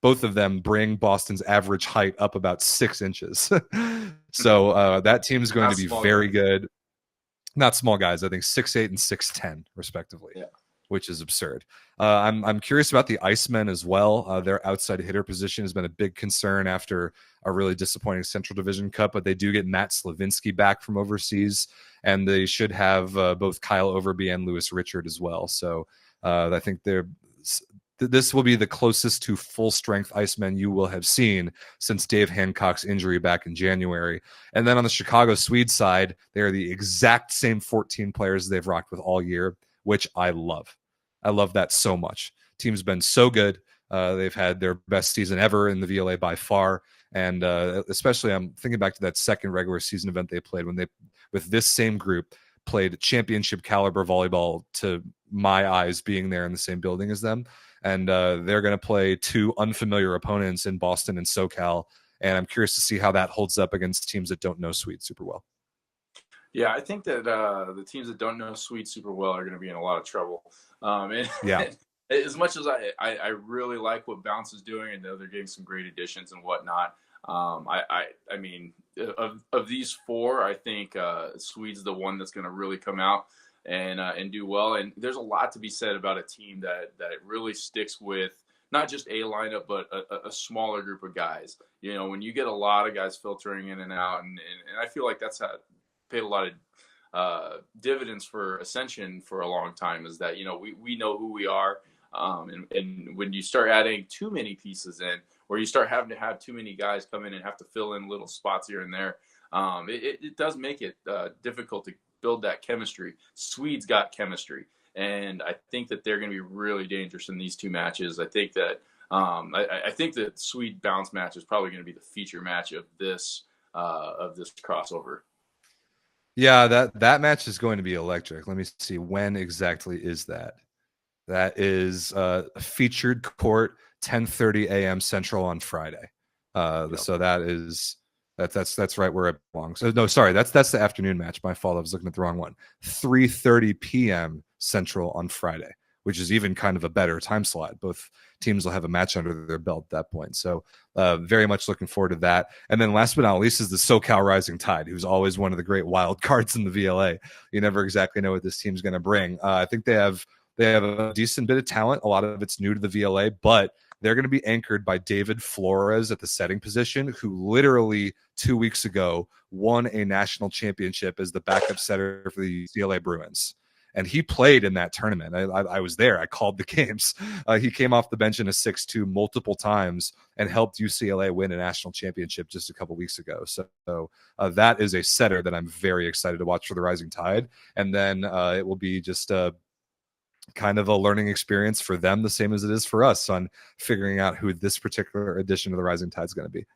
both of them bring Boston's average height up about 6 inches. So that team is going to be very good. Not small guys. I think 6'8" and 6'10", respectively. Yeah. Which is absurd. I'm curious about the Icemen as well. Their outside hitter position has been a big concern after a really disappointing Central Division Cup, but they do get Matt Slavinsky back from overseas, and they should have both Kyle Overby and Lewis Richard as well. So I think this will be the closest to full-strength Icemen you will have seen since Dave Hancock's injury back in January. And then on the Chicago Swede side, they are the exact same 14 players they've rocked with all year, which I love. I love that so much. Team's been so good. They've had their best season ever in the VLA by far. And especially I'm thinking back to that second regular season event they played when they, with this same group, played championship caliber volleyball, to my eyes being there in the same building as them. And they're going to play two unfamiliar opponents in Boston and SoCal. And I'm curious to see how that holds up against teams that don't know Swede super well. Yeah, I think that the teams that don't know Swede super well are going to be in a lot of trouble. Yeah. As much as I really like what Bounce is doing, and know they're getting some great additions and whatnot. I mean, of these four, I think Swede's the one that's going to really come out and do well. And there's a lot to be said about a team that really sticks with not just a lineup, but a smaller group of guys. You know, when you get a lot of guys filtering in and out, and I feel like that's paid a lot of dividends for Ascension for a long time, is that, you know, we know who we are. And when you start adding too many pieces in, or you start having to have too many guys come in and have to fill in little spots here and there, it does make it difficult to build that chemistry. Swede's got chemistry, and I think that they're going to be really dangerous in these two matches. I think that I think that Swede Bounce match is probably going to be the feature match of this crossover. Yeah, that match is going to be electric. Let me see, when exactly is that? That is featured court, 10:30 a.m. Central on Friday. Yep. So that's right where it belongs. No, sorry, that's the afternoon match. My fault. I was looking at the wrong one. 3:30 p.m. Central on Friday, which is even kind of a better time slot. Both teams will have a match under their belt at that point. So very much looking forward to that. And then last but not least is the SoCal Rising Tide, who's always one of the great wild cards in the VLA. You never exactly know what this team's going to bring. I think they have a decent bit of talent. A lot of it's new to the VLA, but they're going to be anchored by David Flores at the setting position, who literally 2 weeks ago won a national championship as the backup setter for the UCLA Bruins. And he played in that tournament. I was there. I called the games. He came off the bench in a 6-2 multiple times and helped UCLA win a national championship just a couple weeks ago. So that is a setter that I'm very excited to watch for the Rising Tide. And then it will be just kind of a learning experience for them, the same as it is for us, on figuring out who this particular edition of the Rising Tide is going to be.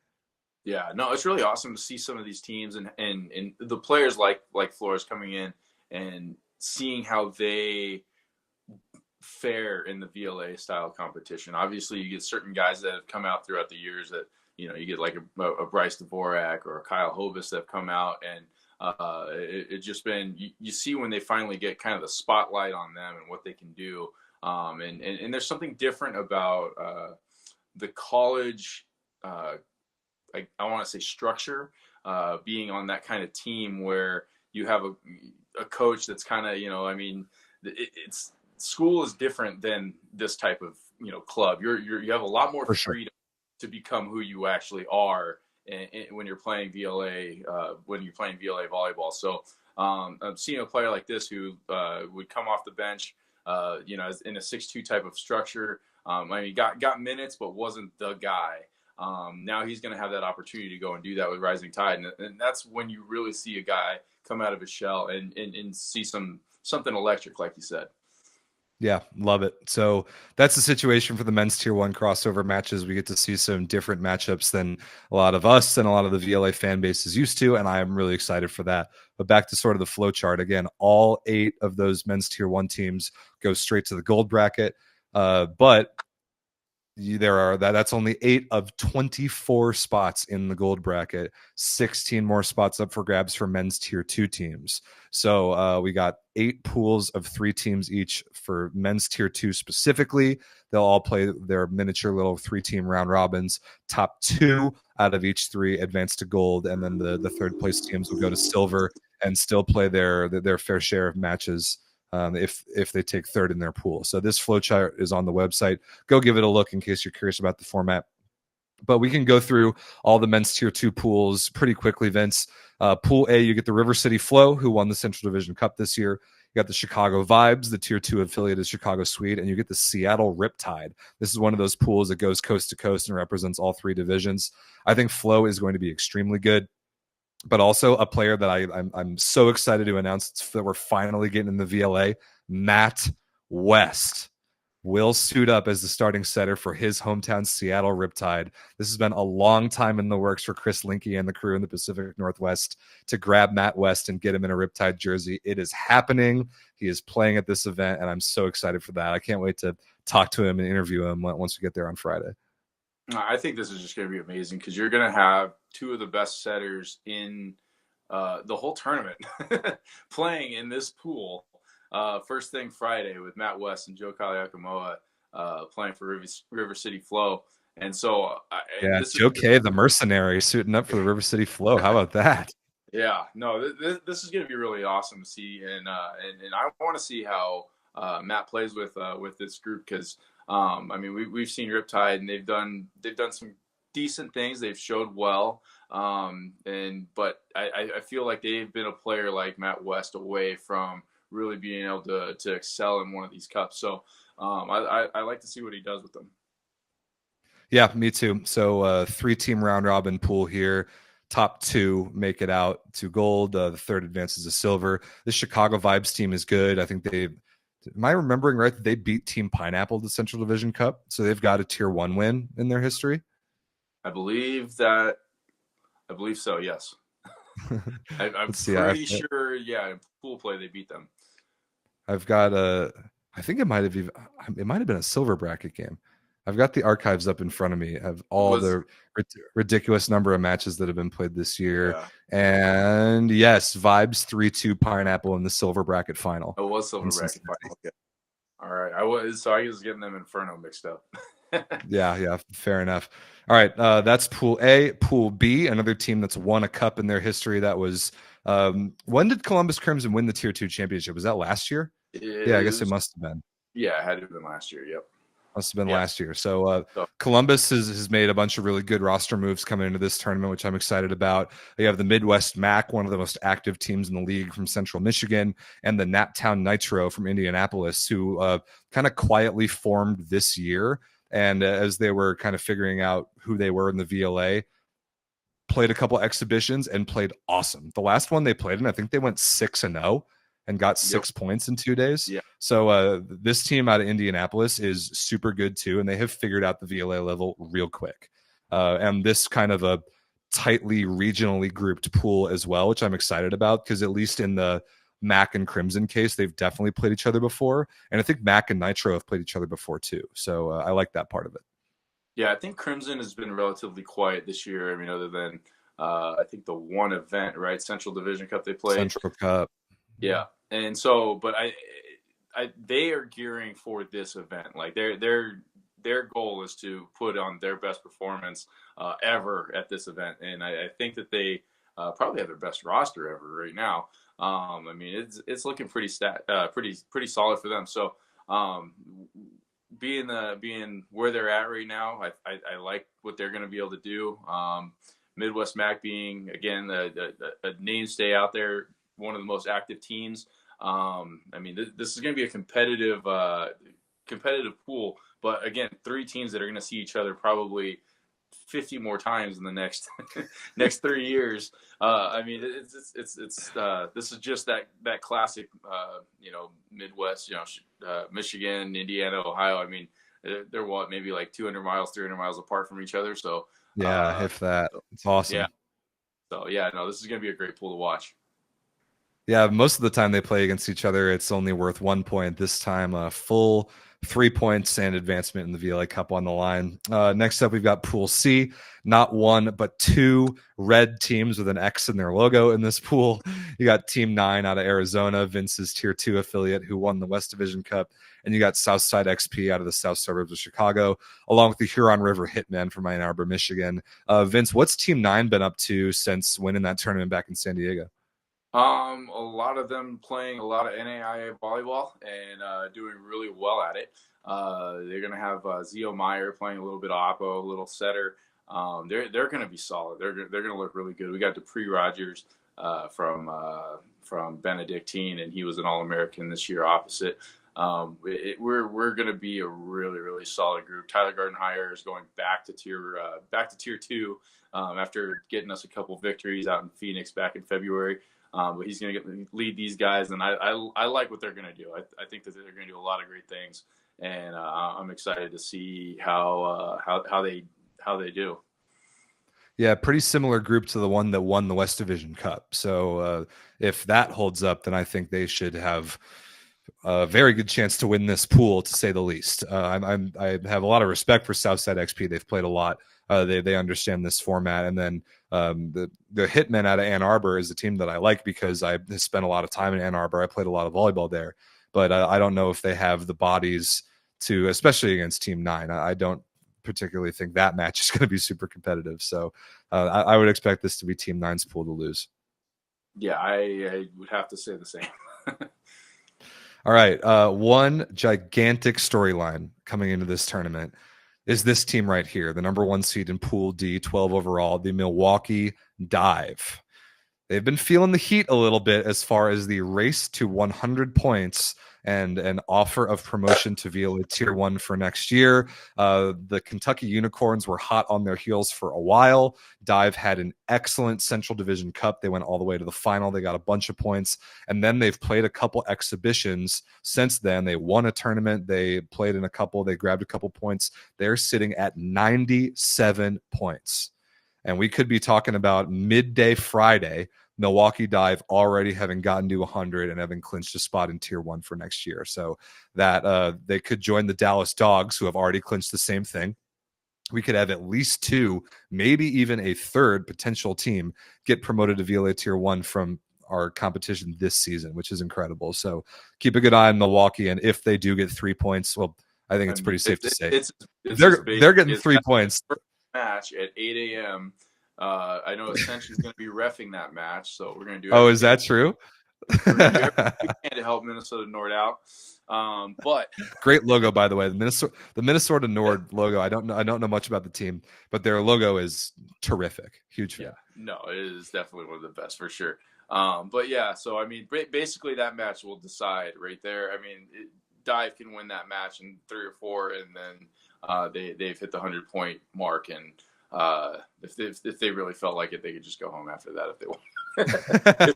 Yeah, no, it's really awesome to see some of these teams and the players like Flores coming in and seeing how they fare in the VLA style competition. Obviously, you get certain guys that have come out throughout the years that, you know, you get like a Bryce Dvorak or a Kyle Hobus that have come out, and it's just been, you see when they finally get kind of the spotlight on them and what they can do. And there's something different about the college, I want to say structure, being on that kind of team where you have a coach that's kind of, you know, I mean, it's school is different than this type of, you know, club. You have a lot more freedom to become who you actually are when you're playing VLA volleyball. So seeing a player like this who would come off the bench, in a 6-2 type of structure. I mean, got minutes, but wasn't the guy. Now he's going to have that opportunity to go and do that with Rising Tide, and that's when you really see a guy come out of his shell and see something electric, like you said. Yeah, love it. So that's the situation for the men's tier 1 crossover matches. We get to see some different matchups than a lot of us and a lot of the VLA fan base is used to, and I am really excited for that. But back to sort of the flow chart again, all 8 of those men's tier 1 teams go straight to the gold bracket. But that's only 8 of 24 spots in the gold bracket, 16 more spots up for grabs for men's tier 2 teams. So we got 8 pools of 3 teams each for men's tier 2 specifically. They'll all play their miniature little 3-team round robins. Top 2 out of each 3 advance to gold, and then the third place teams will go to silver and still play their fair share of matches if they take third in their pool. So this flowchart is on the website. Go give it a look in case you're curious about the format. But we can go through all the men's tier 2 pools pretty quickly, Vince. Pool A, you get the River City Flow, who won the Central Division Cup this year. You got the Chicago Vibes, the tier 2 affiliate is Chicago Swede, and you get the Seattle Riptide. This is one of those pools that goes coast to coast and represents all 3 divisions. I think Flow is going to be extremely good. But also a player that I'm so excited to announce that we're finally getting in the VLA, Matt West, will suit up as the starting setter for his hometown Seattle Riptide. This has been a long time in the works for Chris Linke and the crew in the Pacific Northwest to grab Matt West and get him in a Riptide jersey. It is happening. He is playing at this event, and I'm so excited for that. I can't wait to talk to him and interview him once we get there on Friday. I think this is just going to be amazing because you're going to have 2 of the best setters in the whole tournament playing in this pool. First thing Friday with Matt West and Joe Kaliakamoa playing for River City Flow. And so, Joe K, the mercenary, suiting up for the River City Flow. How about that? Yeah, no, this is going to be really awesome to see, and I want to see how Matt plays with this group because I mean we've seen Riptide and they've done some decent things. They've showed well, but I feel like they've been a player like Matt West away from really being able to excel in one of these cups. So I like to see what he does with them. Yeah, me too. So 3-team round robin pool here. Top 2 make it out to gold. The third advances to silver. The Chicago Vibes team is good. I think am I remembering right that they beat Team Pineapple at the Central Division Cup? So they've got a tier 1 win in their history. I believe so, yes. I'm pretty sure, in pool play they beat them. I've got I think it might have been a silver bracket game. I've got the archives up in front of me of all the ridiculous number of matches that have been played this year. Yeah. And yes, Vibes 3-2 Pineapple in the silver bracket final. It was silver bracket final. Okay. All right. I was getting them Inferno mixed up. Yeah, fair enough. All right, that's Pool A. Pool B, another team that's won a cup in their history. That was when did Columbus Crimson win the Tier 2 championship? Was that last year? Yeah, I guess it must have been. Yeah, it had to have been last year. Yep. Must have been last year. So Columbus has made a bunch of really good roster moves coming into this tournament, which I'm excited about. You have the Midwest MAC, one of the most active teams in the league from Central Michigan, and the Naptown Nitro from Indianapolis, who kind of quietly formed this year. And as they were kind of figuring out who they were in the VLA, played a couple exhibitions and played awesome. The last one they played in, I think they went 6-0. And got 6 points in 2 days. Yeah. So this team out of Indianapolis is super good too, and they have figured out the VLA level real quick. And this kind of a tightly regionally grouped pool as well, which I'm excited about because at least in the Mac and Crimson case, they've definitely played each other before, and I think Mac and Nitro have played each other before too. So I like that part of it. Yeah, I think Crimson has been relatively quiet this year. I mean, other than I think the one event, right, Central Division Cup they played. Central Cup. Yeah, and so, but they are gearing for this event. Like their goal is to put on their best performance ever at this event, and I think that they probably have their best roster ever right now. I mean, it's looking pretty solid for them. So, being where they're at right now, I like what they're going to be able to do. Midwest MAC being, again, a mainstay out there, one of the most active teams. I mean, this is going to be a competitive pool, but again, 3 teams that are going to see each other probably 50 more times in the next next 3 years. I mean, it's this is just that classic, Midwest, Michigan, Indiana, Ohio. I mean, they're what, maybe like 200 miles, 300 miles apart from each other. So Yeah, if that. It's yeah, awesome. so yeah, no, this is going to be a great pool to watch. Yeah, most of the time they play against each other, it's only worth 1 point. This time, a full 3 points and advancement in the VLA Cup on the line. Next up, we've got Pool C. Not one, but 2 red teams with an X in their logo in this pool. You got Team 9 out of Arizona, Vince's Tier 2 affiliate, who won the West Division Cup. And you got Southside XP out of the south suburbs of Chicago, along with the Huron River Hitmen from Ann Arbor, Michigan. Vince, what's Team 9 been up to since winning that tournament back in San Diego? A lot of them playing a lot of NAIA volleyball and doing really well at it. They're going to have Zio Meyer playing a little bit of oppo, a little setter. They're going to be solid. They're going to look really good. We got Dupree Rogers from Benedictine, and he was an All-American this year opposite. We're going to be a really, really solid group. Tyler Gardenhire is going back to tier 2 after getting us a couple victories out in Phoenix back in February. But he's going to lead these guys, and I like what they're going to do. I think that they're going to do a lot of great things, and I'm excited to see how they do. Yeah, pretty similar group to the one that won the West Division Cup. So if that holds up, then I think they should have a very good chance to win this pool, to say the least. I have a lot of respect for Southside XP. They've played a lot. They understand this format. And then the Hitmen out of Ann Arbor is a team that I like because I spent a lot of time in Ann Arbor. I played a lot of volleyball there, but I don't know if they have the bodies to, especially against Team 9. I don't particularly think that match is going to be super competitive. So I would expect this to be Team 9's pool to lose. Yeah, I would have to say the same. All right. One gigantic storyline coming into this tournament is this team right here, the number 1 seed in Pool D, 12 overall, the Milwaukee Dive. They've been feeling the heat a little bit as far as the race to 100 points and an offer of promotion to VLA Tier 1 for next year. The Kentucky Unicorns were hot on their heels for a while. Dive had an excellent Central Division Cup. They went all the way to the final. They got a bunch of points. And then they've played a couple exhibitions since then. They won a tournament. They played in a couple. They grabbed a couple points. They're sitting at 97 points. And we could be talking about midday Friday, Milwaukee Dive already having gotten to 100 and having clinched a spot in Tier 1 for next year. So that they could join the Dallas Dogs, who have already clinched the same thing. We could have at least 2, maybe even a third potential team get promoted to VLA Tier 1 from our competition this season, which is incredible. So keep a good eye on Milwaukee. And if they do get 3 points, well, I think it's pretty safe to say they're getting 3 points. Match at 8 a.m. I know Ascension is going to be reffing that match, so we're going to do. Oh, is that true? We're going to do everything we can to help Minnesota Nord out. But great logo, by the way. The Minnesota Nord logo. I don't know much about the team, but their logo is terrific. Huge fan. Yeah, no, it is definitely one of the best for sure. But yeah, so I mean, basically that match will decide right there. I mean, Dive can win that match in 3 or 4, and then they've hit the 100-point mark, and if they really felt like it, they could just go home after that if they want.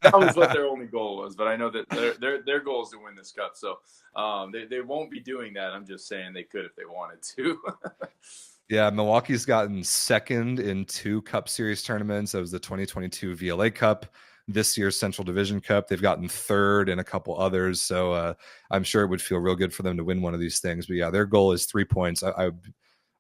That was what their only goal was, but I know that their goal is to win this cup, so they won't be doing that. I'm just saying they could if they wanted to. Yeah, Milwaukee's gotten second in 2 Cup Series tournaments. That was the 2022 VLA Cup, this year's Central Division Cup. They've gotten third in a couple others, so I'm sure it would feel real good for them to win one of these things. But yeah, their goal is 3 points.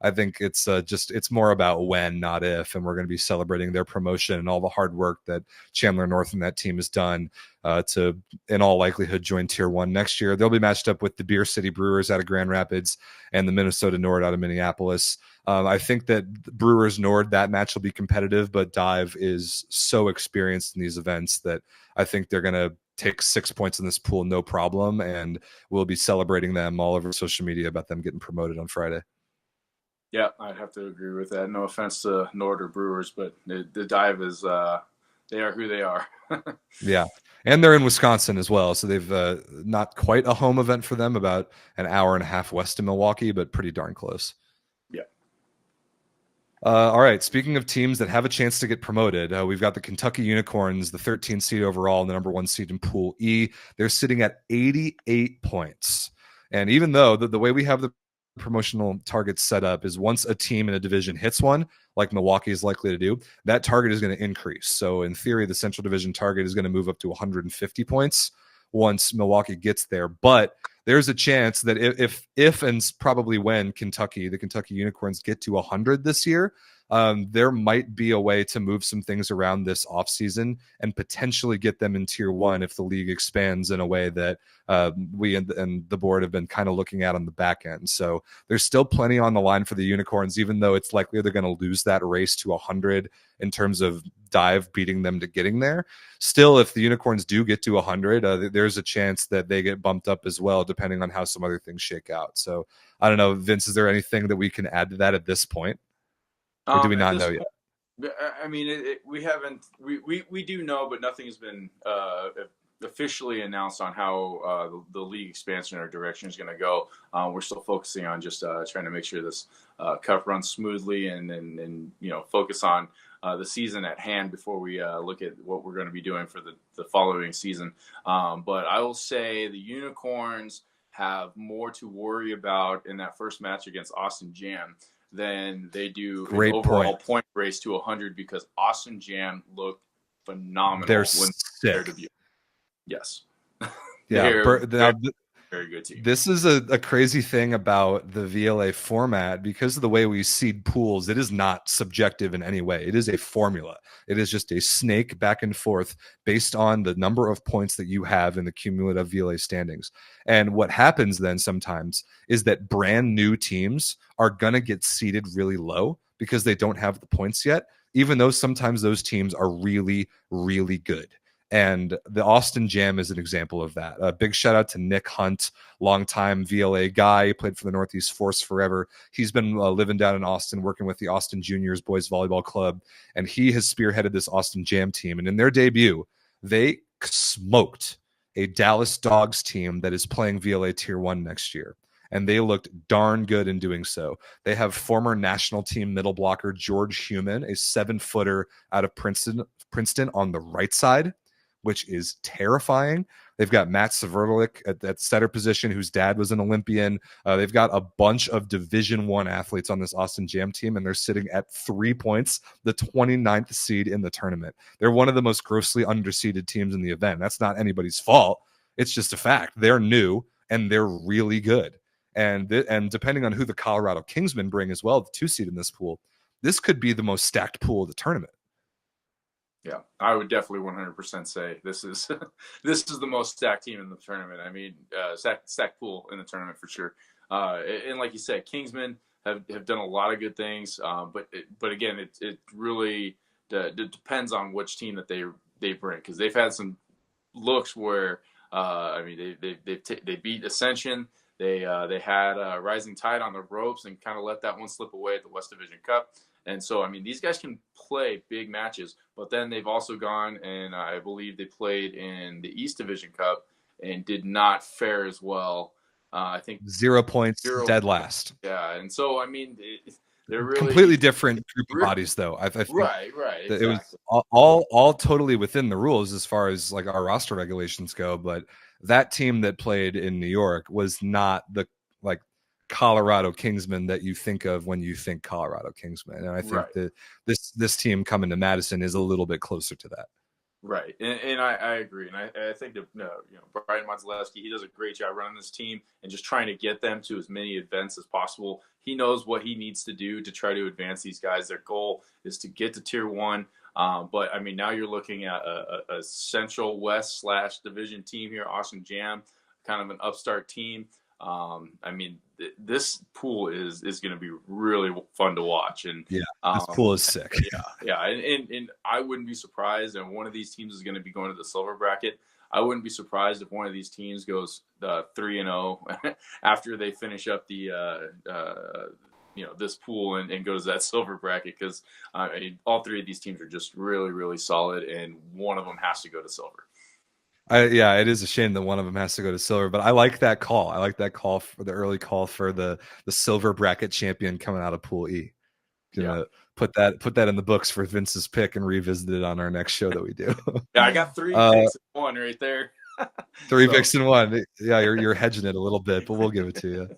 I think it's it's more about when, not if, and we're going to be celebrating their promotion and all the hard work that Chandler North and that team has done to, in all likelihood, join Tier 1 next year. They'll be matched up with the Beer City Brewers out of Grand Rapids and the Minnesota Nord out of Minneapolis. I think that Brewers Nord, that match will be competitive, but Dive is so experienced in these events that I think they're going to take 6 points in this pool, no problem, and we'll be celebrating them all over social media about them getting promoted on Friday. Yeah, I'd have to agree with that. No offense to Northern Brewers, but the Dive is they are who they are. Yeah. And they're in Wisconsin as well. So they've not quite a home event for them, about an hour and a half west of Milwaukee, but pretty darn close. Yeah. All right. Speaking of teams that have a chance to get promoted, we've got the Kentucky Unicorns, the 13th seed overall and the number 1 seed in Pool E. They're sitting at 88 points. And even though the way we have the promotional targets set up is once a team in a division hits one, like Milwaukee is likely to do, that target is going to increase. So in theory, the Central Division target is going to move up to 150 points once Milwaukee gets there. But there's a chance that if and probably when the Kentucky Unicorns get to 100 this year, there might be a way to move some things around this offseason and potentially get them in tier 1 if the league expands in a way that we and the board have been kind of looking at on the back end. So there's still plenty on the line for the Unicorns, even though it's likely they're going to lose that race to 100 in terms of Dive beating them to getting there. Still, if the Unicorns do get to 100, there's a chance that they get bumped up as well, depending on how some other things shake out. So I don't know, Vince, is there anything that we can add to that at this point? Or do we not know yet? I mean, we haven't. We do know, but nothing has been officially announced on how the league expansion or direction is going to go. We're still focusing on just trying to make sure this cup runs smoothly and focus on the season at hand before we look at what we're going to be doing for the following season. But I will say the Unicorns have more to worry about in that first match against Austin Jam than they do Great an overall point race to 100, because Austin Jam looked phenomenal they're when their debut. Yes. Yeah, Very good team. this is a crazy thing about the VLA format. Because of the way we seed pools, it is not subjective in any way. It is a formula. It is just a snake back and forth based on the number of points that you have in the cumulative VLA standings. And what happens then sometimes is that brand new teams are going to get seeded really low because they don't have the points yet, even though sometimes those teams are really, really good. And the Austin Jam is an example of that. A big shout out to Nick Hunt, longtime VLA guy, played for the Northeast Force forever. He's been living down in Austin, working with the Austin Juniors Boys Volleyball Club, and he has spearheaded this Austin Jam team. And in their debut, they smoked a Dallas Dogs team that is playing VLA Tier 1 next year. And they looked darn good in doing so. They have former national team middle blocker George Human, a 7-footer out of Princeton on the right side, which is terrifying. They've got Matt Severlik at that setter position, whose dad was an Olympian. They've got a bunch of Division I athletes on this Austin Jam team, and they're sitting at 3 points, the 29th seed in the tournament. They're one of the most grossly underseeded teams in the event. That's not anybody's fault. It's just a fact. They're new, and they're really good. And depending on who the Colorado Kingsmen bring as well, the 2 seed in this pool, this could be the most stacked pool of the tournament. Yeah, I would definitely 100% say this is this is the most stacked team in the tournament. I mean, stacked pool in the tournament for sure. And like you said, Kingsmen have done a lot of good things, but again, it really depends on which team that they bring, because they've had some looks where I mean they beat Ascension. They had Rising Tide on the ropes and kind of let that one slip away at the West Division Cup. And so, I mean, these guys can play big matches, but then they've also gone and I believe they played in the East Division Cup and did not fare as well. I think 0 points, dead last. Yeah, and so I mean, they're really completely different group of bodies, though. I think right, exactly. It was all totally within the rules as far as like our roster regulations go. But that team that played in New York was not the like Colorado Kingsmen that you think of when you think Colorado Kingsmen. And I think that this team coming to Madison is a little bit closer to that. Right, and I agree, and I think that Brian Modzelewski, he does a great job running this team and just trying to get them to as many events as possible. He knows what he needs to do to try to advance these guys. Their goal is to get to Tier 1, but I mean now you're looking at a Central West / Division team here, Austin Jam, kind of an upstart team. I mean, this pool is going to be really fun to watch, and this pool is sick. And I wouldn't be surprised. And one of these teams is going to be going to the silver bracket. I wouldn't be surprised if one of these teams goes 3-0 after they finish up the this pool and go to that silver bracket, because all three of these teams are just really, really solid, and one of them has to go to silver. Yeah, it is a shame that one of them has to go to silver, but I like that call. I like that call for the early call for the silver bracket champion coming out of Pool E. Gonna put that in the books for Vince's pick and revisit it on our next show that we do. Yeah, I got 3 picks in one right there. 3 picks in one. Yeah, you're hedging it a little bit, but we'll give it to you.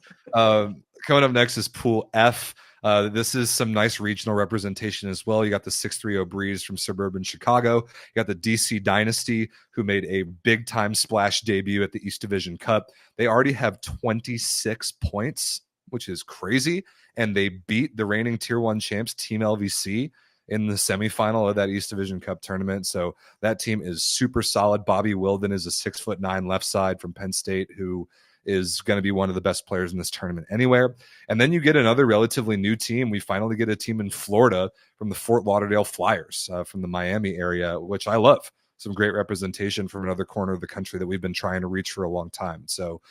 Coming up next is Pool F. This is some nice regional representation as well. You got the 630 Breeze from suburban Chicago. You got the DC Dynasty, who made a big-time splash debut at the East Division Cup. They already have 26 points, which is crazy, and they beat the reigning Tier 1 champs, Team LVC, in the semifinal of that East Division Cup tournament. So that team is super solid. Bobby Wilden is a 6'9" left side from Penn State, who is going to be one of the best players in this tournament anywhere. And then you get another relatively new team. We finally get a team in Florida from the Fort Lauderdale Flyers from the Miami area, which I love. Some great representation from another corner of the country that we've been trying to reach for a long time. So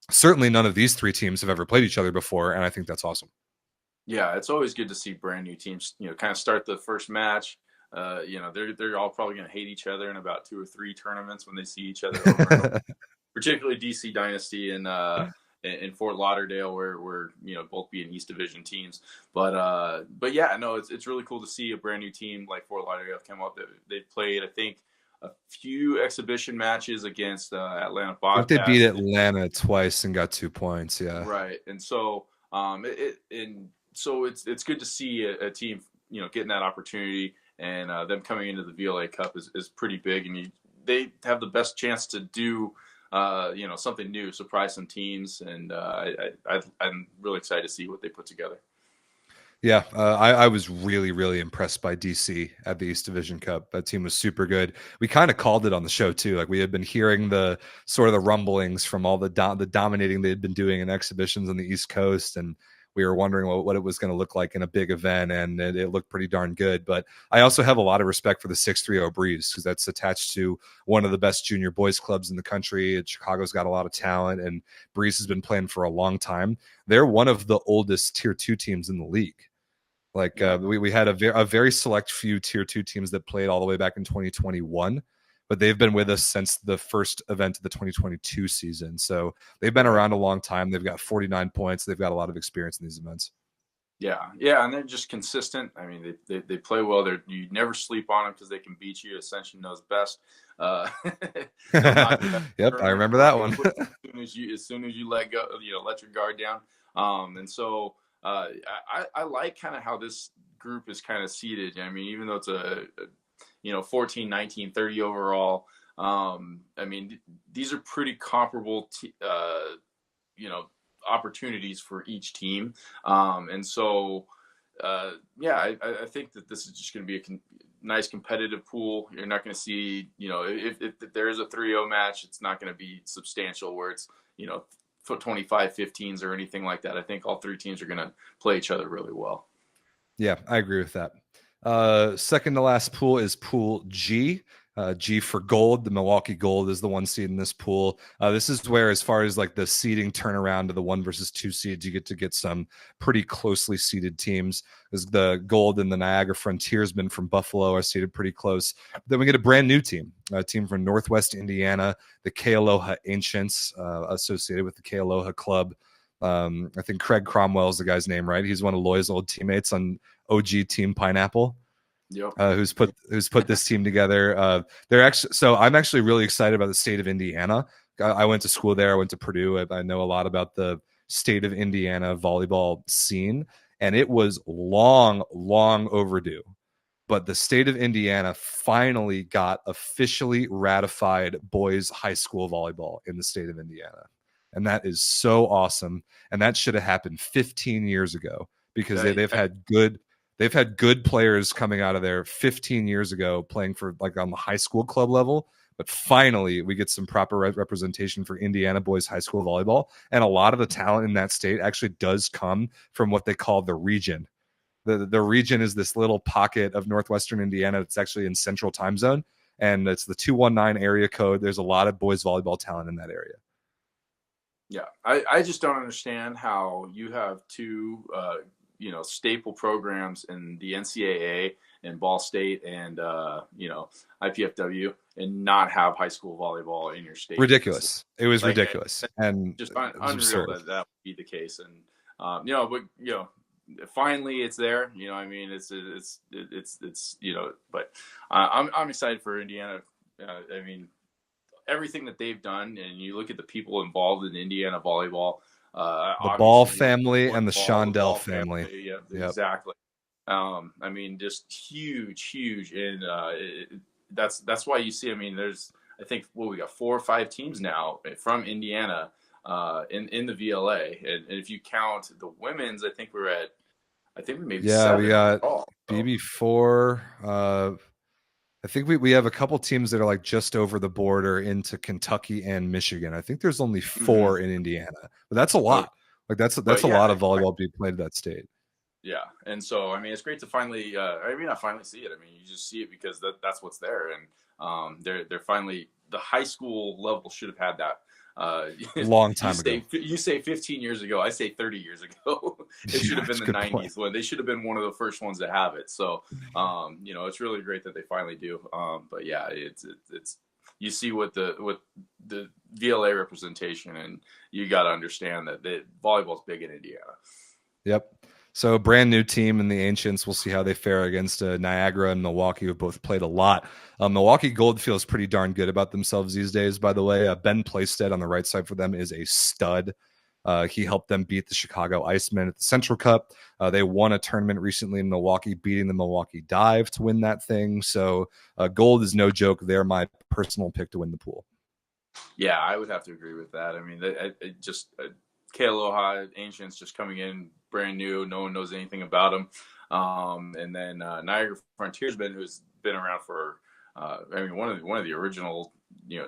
certainly none of these 3 teams have ever played each other before, and I think that's awesome. Yeah, it's always good to see brand new teams, kind of start the first match. They're all probably going to hate each other in about 2 or 3 tournaments when they see each other over and over. Particularly DC Dynasty and in Fort Lauderdale, where we're both being East Division teams. But yeah, no, it's really cool to see a brand new team like Fort Lauderdale come up. They've played, I think, a few exhibition matches against Atlanta Bobcats. They beat Atlanta twice and got 2 points. Yeah, right. And so it's good to see a team getting that opportunity, and them coming into the VLA Cup is pretty big, and they have the best chance to do something new, surprise some teams, and I'm really excited to see what they put together. Yeah, I was really, really impressed by DC at the East Division Cup. That team was super good. We kind of called it on the show too. Like, we had been hearing the sort of the rumblings from all the dominating they had been doing in exhibitions on the East Coast, and we were wondering what it was going to look like in a big event, and it looked pretty darn good. But I also have a lot of respect for the 630 Breeze, because that's attached to one of the best junior boys clubs in the country. Chicago's got a lot of talent, and Breeze has been playing for a long time. They're one of the oldest Tier 2 teams in the league. Like, we had a very select few Tier 2 teams that played all the way back in 2021, but they've been with us since the first event of the 2022 season. So they've been around a long time. They've got 49 points. They've got a lot of experience in these events. Yeah, and they're just consistent. I mean, they play well. You never sleep on them because they can beat you. Ascension knows best. Yep, I remember that one. as soon as you let go, let your guard down. And so I like kind of how this group is kind of seated. I mean, even though it's a 14, 19, 30 overall. I mean, these are pretty comparable, opportunities for each team. And so, I think that this is just going to be a nice competitive pool. You're not going to see, if there's a 3-0 match, it's not going to be substantial where it's, 25-15s or anything like that. I think all 3 teams are going to play each other really well. Yeah, I agree with that. Second to last pool is Pool G. G for gold. The Milwaukee Gold is the 1 seed in this pool. This is where, as far as like the seeding turnaround to the 1 versus 2 seeds, you get some pretty closely seeded teams. As the Gold and the Niagara Frontiersmen from Buffalo are seeded pretty close. Then we get a brand new team, a team from Northwest Indiana, the Kealoha Ancients, associated with the Kealoha Club. I think Craig Cromwell is the guy's name, right? He's one of Loy's old teammates on OG Team Pineapple. Yep. Who's put this team together. I'm actually really excited about the state of Indiana. I went to school there. I went to Purdue. I know a lot about the state of Indiana volleyball scene, and it was long overdue. But the state of Indiana finally got officially ratified boys high school volleyball in the state of Indiana. And that is so awesome. And that should have happened 15 years ago, because they've had good players coming out of there 15 years ago playing for like on the high school club level. But finally, we get some proper representation for Indiana boys high school volleyball. And a lot of the talent in that state actually does come from what they call the region. The region is this little pocket of northwestern Indiana that's actually in central time zone. And it's the 219 area code. There's a lot of boys volleyball talent in that area. Yeah, I just don't understand how you have two, staple programs in the NCAA and Ball State and IPFW and not have high school volleyball in your state. Ridiculous. It was Like ridiculous, and just it was unreal absurd. that would be the case. And but finally it's there. I mean, but I'm excited for Indiana. I mean, everything that they've done, and you look at the people involved in Indiana volleyball. The Ball Obviously, family one and the ball, the Shondell Ball family. family. Yeah, Yep. exactly. I mean, just huge, and that's why you see. I mean, there's I think we got 4 or 5 teams now from Indiana in the VLA, and if you count the women's, I think we maybe Yeah, 7 we got overall. So, BB4. I think we have a couple teams that are like just over the border into Kentucky and Michigan. I think there's only 4 in Indiana, but that's a lot. Like that's a lot of volleyball being played at that state. Yeah, and so I mean, it's great to finally. Not finally see it. I mean, you just see it because that's what's there, and they're finally the high school level should have had that. A long time ago. You say 15 years ago. I say 30 years ago. It should have been the 90s when they should have been one of the first ones to have it. So, it's really great that they finally do. But yeah, it's you see what the VLA representation, and you got to understand that volleyball's big in Indiana. Yep. So brand new team in the Ancients. We'll see how they fare against Niagara and Milwaukee, who both played a lot. Milwaukee Gold feels pretty darn good about themselves these days, by the way. Ben Playstead on the right side for them is a stud. He helped them beat the Chicago Icemen at the Central Cup. They won a tournament recently in Milwaukee, beating the Milwaukee Dive to win that thing. So Gold is no joke. They're my personal pick to win the pool. Yeah, I would have to agree with that. I mean, Kealoha Ancients just coming in brand new. No one knows anything about them. And then Niagara Frontiersmen, who's been around for, one of the original,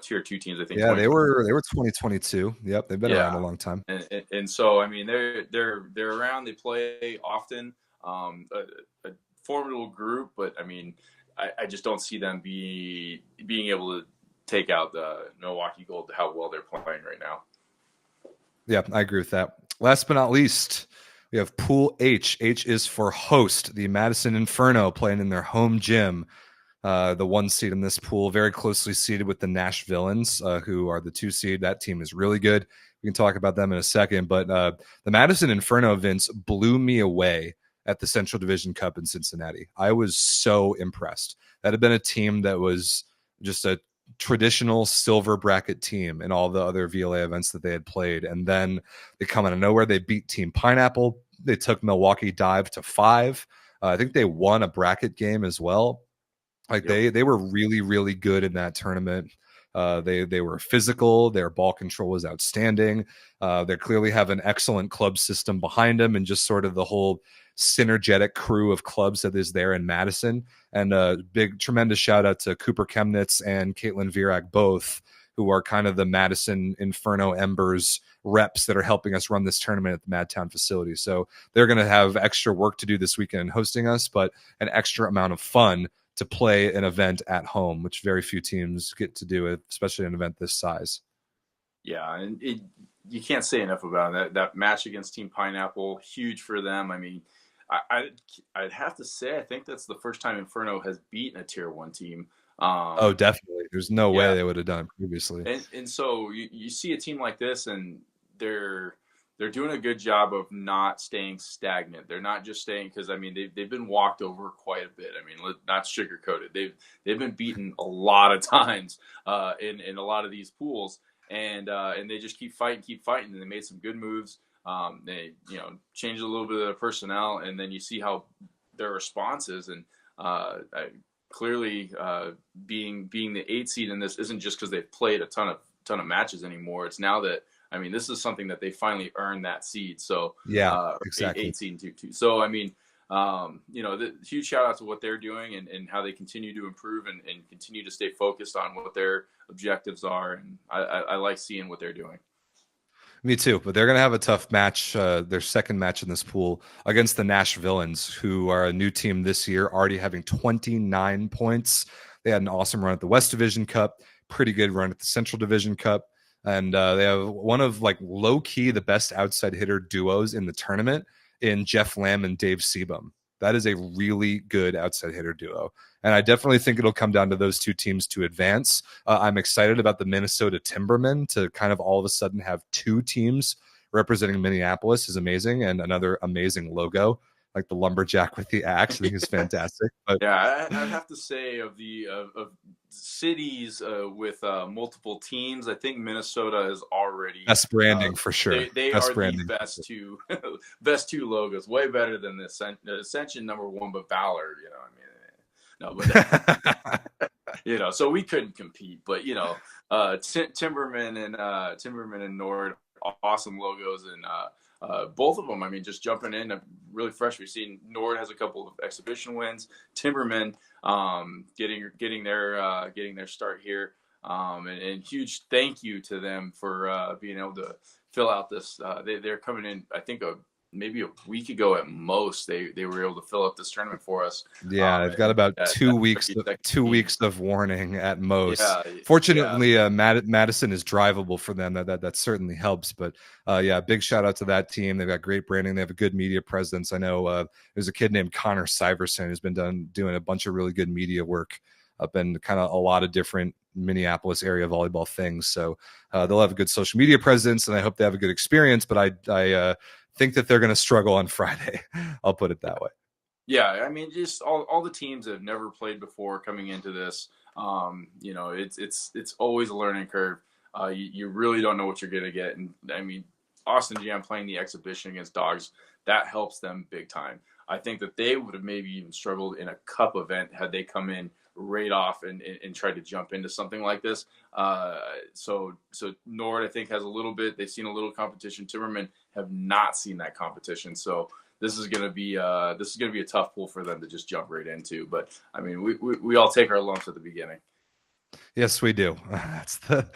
tier 2 teams. I think. Yeah, they were 2022. Yep, they've been around a long time. And so I mean, they're around. They play often. A formidable group, but I mean, I just don't see them being able to take out the Milwaukee Gold to how well they're playing right now. Yeah, I agree with that. Last but not least, we have Pool H. H is for host. The Madison Inferno playing in their home gym. The 1 seed in this pool, very closely seeded with the Nash Villains, who are the 2 seed. That team is really good. We can talk about them in a second. But the Madison Inferno, Vince, blew me away at the Central Division Cup in Cincinnati. I was so impressed. That had been a team that was just a traditional silver bracket team in all the other VLA events that they had played. And then they come out of nowhere. They beat Team Pineapple. They took Milwaukee Dive to 5. I think they won a bracket game as well. Like they were really, really good in that tournament. They were physical. Their ball control was outstanding. They clearly have an excellent club system behind them, and just sort of the whole synergetic crew of clubs that is there in Madison. And a tremendous shout out to Cooper Chemnitz and Caitlin Virak, both, who are kind of the Madison Inferno Embers reps that are helping us run this tournament at the Madtown facility. So they're going to have extra work to do this weekend in hosting us, but an extra amount of fun to play an event at home, which very few teams get to do, especially an event this size. Yeah, and you can't say enough about it. That match against Team Pineapple, huge for them. I mean, I'd have to say, I think that's the first time Inferno has beaten a Tier 1 team. Oh, definitely. There's no way they would have done it previously. And so you see a team like this, and they're doing a good job of not staying stagnant. They're not just staying, because I mean they've been walked over quite a bit. I mean, not sugarcoated. They've been beaten a lot of times in a lot of these pools, and they just keep fighting, and they made some good moves. They changed a little bit of their personnel, and then you see how their response is, and clearly being the 8 seed in this isn't just because they've played a ton of matches anymore. It's now that, I mean, this is something that they finally earned that seed. So exactly. 8 seed and 2-2. So I mean, the huge shout out to what they're doing and how they continue to improve and continue to stay focused on what their objectives are. And I like seeing what they're doing. Me too, but they're going to have a tough match, their second match in this pool, against the Nash Villains, who are a new team this year, already having 29 points. They had an awesome run at the West Division Cup, pretty good run at the Central Division Cup. And they have one of like low key the best outside hitter duos in the tournament in Jeff Lamb and Dave Seabum. That is a really good outside hitter duo. And I definitely think it'll come down to those two teams to advance. I'm excited about the Minnesota Timbermen to kind of all of a sudden have two teams representing Minneapolis is amazing, and another amazing logo like the lumberjack with the axe. I think is fantastic. But yeah, I have to say of cities with multiple teams, I think Minnesota is already best branding for sure. They best are branding. the best two logos, way better than the Ascension #1, but Valor. No, but so we couldn't compete. But Timberman and Nord, awesome logos, and both of them. I mean, just jumping in, really fresh. We've seen Nord has a couple of exhibition wins. Timberman getting their start here, and huge thank you to them for being able to fill out this. They're coming in, I think, maybe a week ago at most. They were able to fill up this tournament for us. Yeah, they've got about 2 weeks of warning at most. Yeah, fortunately, Madison is drivable for them. That certainly helps. But big shout out to that team. They've got great branding. They have a good media presence. I know there's a kid named Connor Syverson who's been doing a bunch of really good media work up in kind of a lot of different Minneapolis area volleyball things. So they'll have a good social media presence, and I hope they have a good experience. But I think that they're going to struggle on Friday. I'll put it that way. Yeah, I mean, just all the teams that have never played before coming into this, it's always a learning curve. You really don't know what you're going to get. And I mean, Austin Jam playing the exhibition against Dogs, that helps them big time. I think that they would have maybe even struggled in a cup event had they come in right off and tried to jump into something like this. So Nord, I think, has a little bit. They've seen a little competition. Timberman have not seen that competition. So this is going to be a tough pool for them to just jump right into. But I mean, we all take our lumps at the beginning. Yes, we do. That's the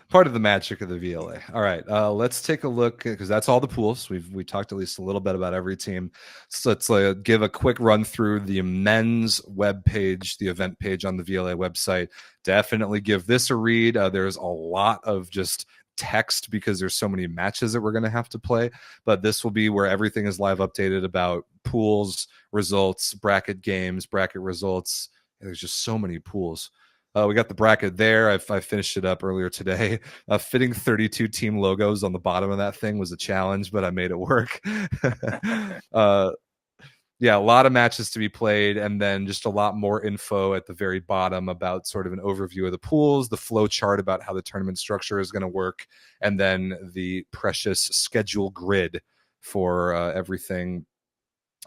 part of the magic of the VLA. All right, let's take a look, because that's all the pools. We talked at least a little bit about every team. So let's give a quick run through the men's web page, the event page on the VLA website. Definitely give this a read. There's a lot of just text because there's so many matches that we're going to have to play, but this will be where everything is live updated about pools, results, bracket games, bracket results. There's just so many pools. We got the bracket there. I finished it up earlier today. Fitting 32 team logos on the bottom of that thing was a challenge, but I made it work. A lot of matches to be played, and then just a lot more info at the very bottom about sort of an overview of the pools, the flow chart about how the tournament structure is going to work, and then the precious schedule grid for everything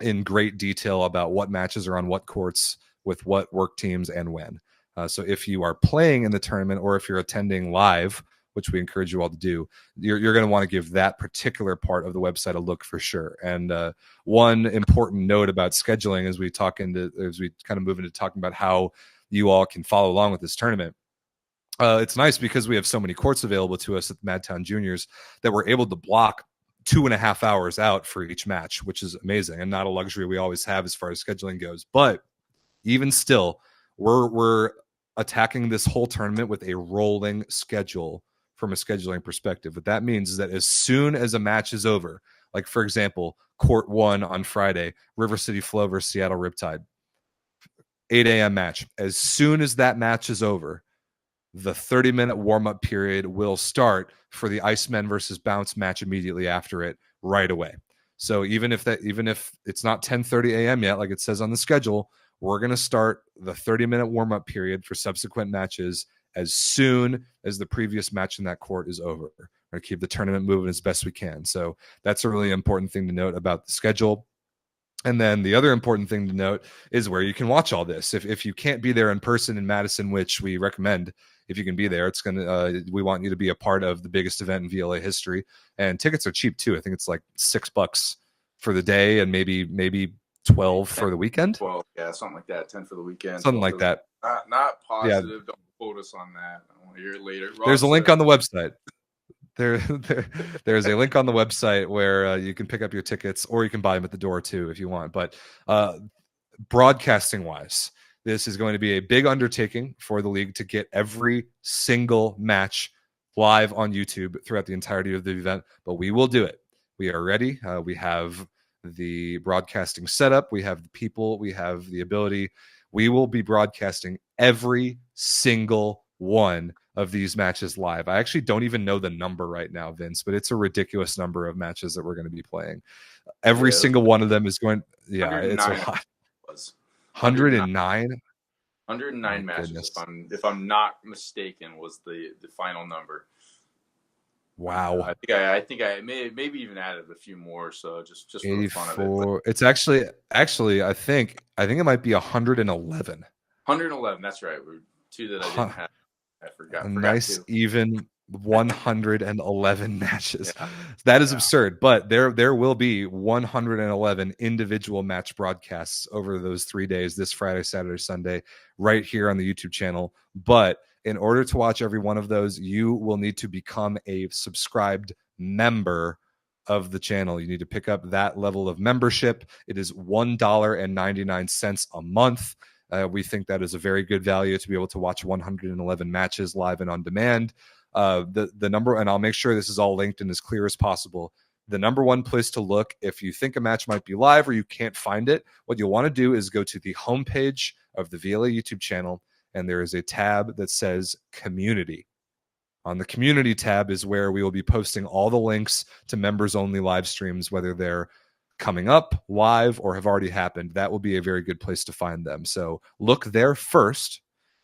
in great detail about what matches are on what courts with what work teams and when. So if you are playing in the tournament, or if you're attending live, which we encourage you all to do, you're going to want to give that particular part of the website a look for sure. And one important note about scheduling as we kind of move into talking about how you all can follow along with this tournament. It's nice because we have so many courts available to us at the Madtown Juniors that we're able to block 2.5 hours out for each match, which is amazing and not a luxury we always have as far as scheduling goes. But even still, we're attacking this whole tournament with a rolling schedule from a scheduling perspective. What that means is that as soon as a match is over, like for example, Court 1 on Friday, River City Flow versus Seattle Riptide, 8 a.m. match. As soon as that match is over, the 30-minute warm-up period will start for the Icemen versus Bounce match immediately after it, right away. So even if it's not 10:30 a.m. yet, like it says on the schedule, we're going to start the 30-minute warm-up period for subsequent matches as soon as the previous match in that court is over. We're going to keep the tournament moving as best we can. So that's a really important thing to note about the schedule. And then the other important thing to note is where you can watch all this. If you can't be there in person in Madison, which we recommend, if you can be there, we want you to be a part of the biggest event in VLA history. And tickets are cheap too. I think it's like $6 for the day, and maybe 12 for the weekend. 12, yeah, something like that. 10 for the weekend. Something like that. Not positive. Yeah. Don't quote us on that. I want to hear it later. There's a link on the website. There's a link on the website where you can pick up your tickets, or you can buy them at the door too if you want. But broadcasting wise, this is going to be a big undertaking for the league to get every single match live on YouTube throughout the entirety of the event, but we will do it. We are ready. We have the broadcasting setup. We have the people. We have the ability. We will be broadcasting every single one of these matches live. I actually don't even know the number right now, Vince, but it's a ridiculous number of matches that we're going to be playing. Every single one of them is going. Yeah, it's a lot. Was 109. 109 matches, if I'm not mistaken, was the final number. Wow. I think I maybe even added a few more, so just for the fun of it. But it's actually I think it might be 111. 111, that's right. Two that I didn't have. I forgot. Nice even 111 matches. Yeah. That is absurd, but there will be 111 individual match broadcasts over those 3 days, this Friday, Saturday, Sunday, right here on the YouTube channel. But in order to watch every one of those, you will need to become a subscribed member of the channel. You need to pick up that level of membership. It is $1.99 a month. We think that is a very good value to be able to watch 111 matches live and on demand. The number, and I'll make sure this is all linked and as clear as possible. The number one place to look if you think a match might be live or you can't find it, what you'll want to do is go to the homepage of the VLA YouTube channel, and there is a tab that says Community. On the Community tab is where we will be posting all the links to members-only live streams, whether they're coming up live or have already happened. That will be a very good place to find them. So look there first.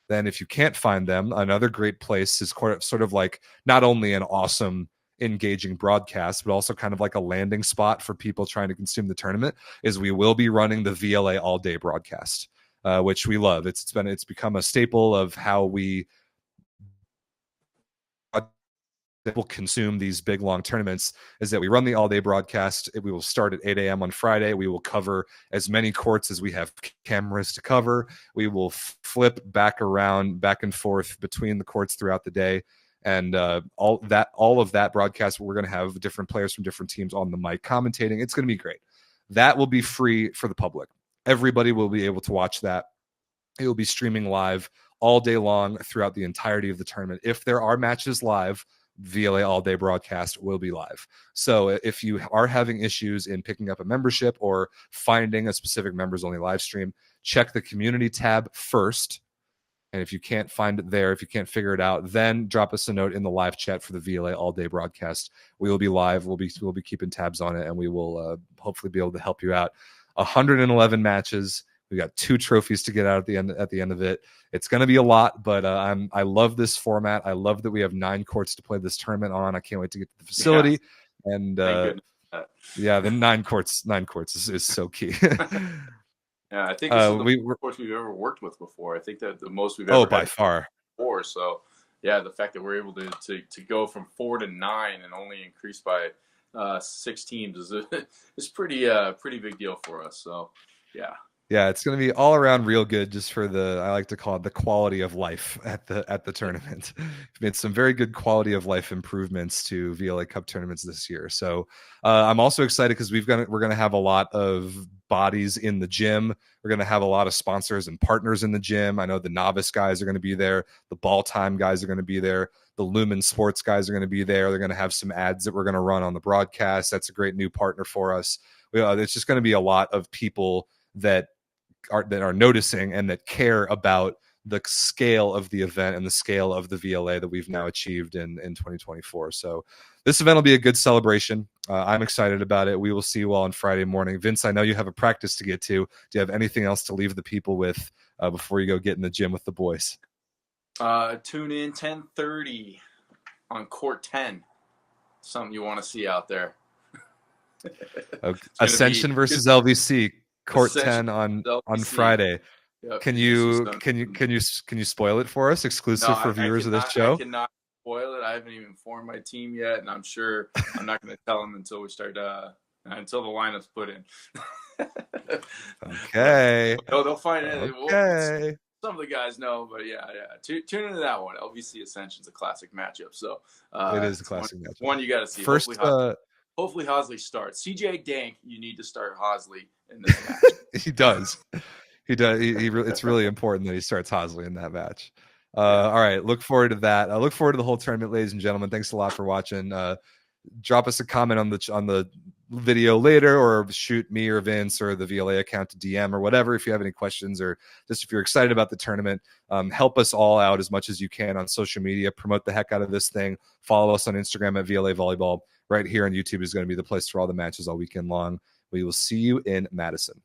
Then if you can't find them, another great place is sort of like not only an awesome, engaging broadcast, but also kind of like a landing spot for people trying to consume the tournament, is we will be running the VLA all-day broadcast, which we love. It's become a staple of how we will consume these big long tournaments, is that we run the all-day broadcast. We will start at 8 a.m. on Friday. We will cover as many courts as we have cameras to cover. We will flip back and forth between the courts throughout the day. And all of that broadcast, we're going to have different players from different teams on the mic commentating. It's going to be great. That will be free for the public. Everybody will be able to watch that. It will be streaming live all day long throughout the entirety of the tournament. If there are matches live, VLA all-day broadcast will be live. So if you are having issues in picking up a membership or finding a specific members-only live stream, check the Community tab first. And if you can't find it there, if you can't figure it out, then drop us a note in the live chat for the VLA all-day broadcast. We will be live. We'll be keeping tabs on it, and we will hopefully be able to help you out. 111 matches. We got 2 trophies to get out at the end of it. It's going to be a lot, but I love this format. I love that we have 9 courts to play this tournament on. I can't wait to get to the facility. Yeah. And yeah, the 9 courts is so key. Yeah, I think this is the course we've ever worked with before. I think that the most we've ever by far before. So yeah, the fact that we're able to go from 4 to 9 and only increase by 6 teams is pretty big deal for us. So yeah. Yeah, it's going to be all around real good, just for I like to call it the quality of life at the tournament. We've made some very good quality of life improvements to VLA Cup tournaments this year. So I'm also excited because we're going to have a lot of bodies in the gym. We're going to have a lot of sponsors and partners in the gym. I know the novice guys are going to be there. The ball time guys are going to be there. The Lumen Sports guys are going to be there. They're going to have some ads that we're going to run on the broadcast. That's a great new partner for us. It's just going to be a lot of people that are noticing and that care about the scale of the event and the scale of the VLA that we've now achieved in 2024. So this event will be a good celebration. I'm excited about it. We will see you all on Friday morning. Vince, I know you have a practice to get to. Do you have anything else to leave the people with before you go get in the gym with the boys? Tune in 10:30 on court 10. Something you want to see out there. Ascension versus LVC. Court 10 on Friday. Yep. Can you spoil it for us, exclusive for viewers of this show? I cannot spoil it. I haven't even formed my team yet, and I'm sure I'm not going to tell them until we start until the lineup's put in. Okay. They'll find it. Okay. Some of the guys know, but yeah. Tune into that one. LVC Ascension's a classic matchup. So it is a classic matchup. One you got to see. First, hopefully Hosley starts. CJ Dank, you need to start Hosley in this match. He does. He does. It's really important that he starts Hosley in that match. All right, look forward to that. I look forward to the whole tournament, ladies and gentlemen. Thanks a lot for watching. Drop us a comment on the video later, or shoot me or Vince or the VLA account to DM or whatever if you have any questions, or just if you're excited about the tournament. Help us all out as much as you can on social media. Promote the heck out of this thing. Follow us on Instagram at VLA Volleyball. Right here on YouTube is going to be the place for all the matches all weekend long. We will see you in Madison.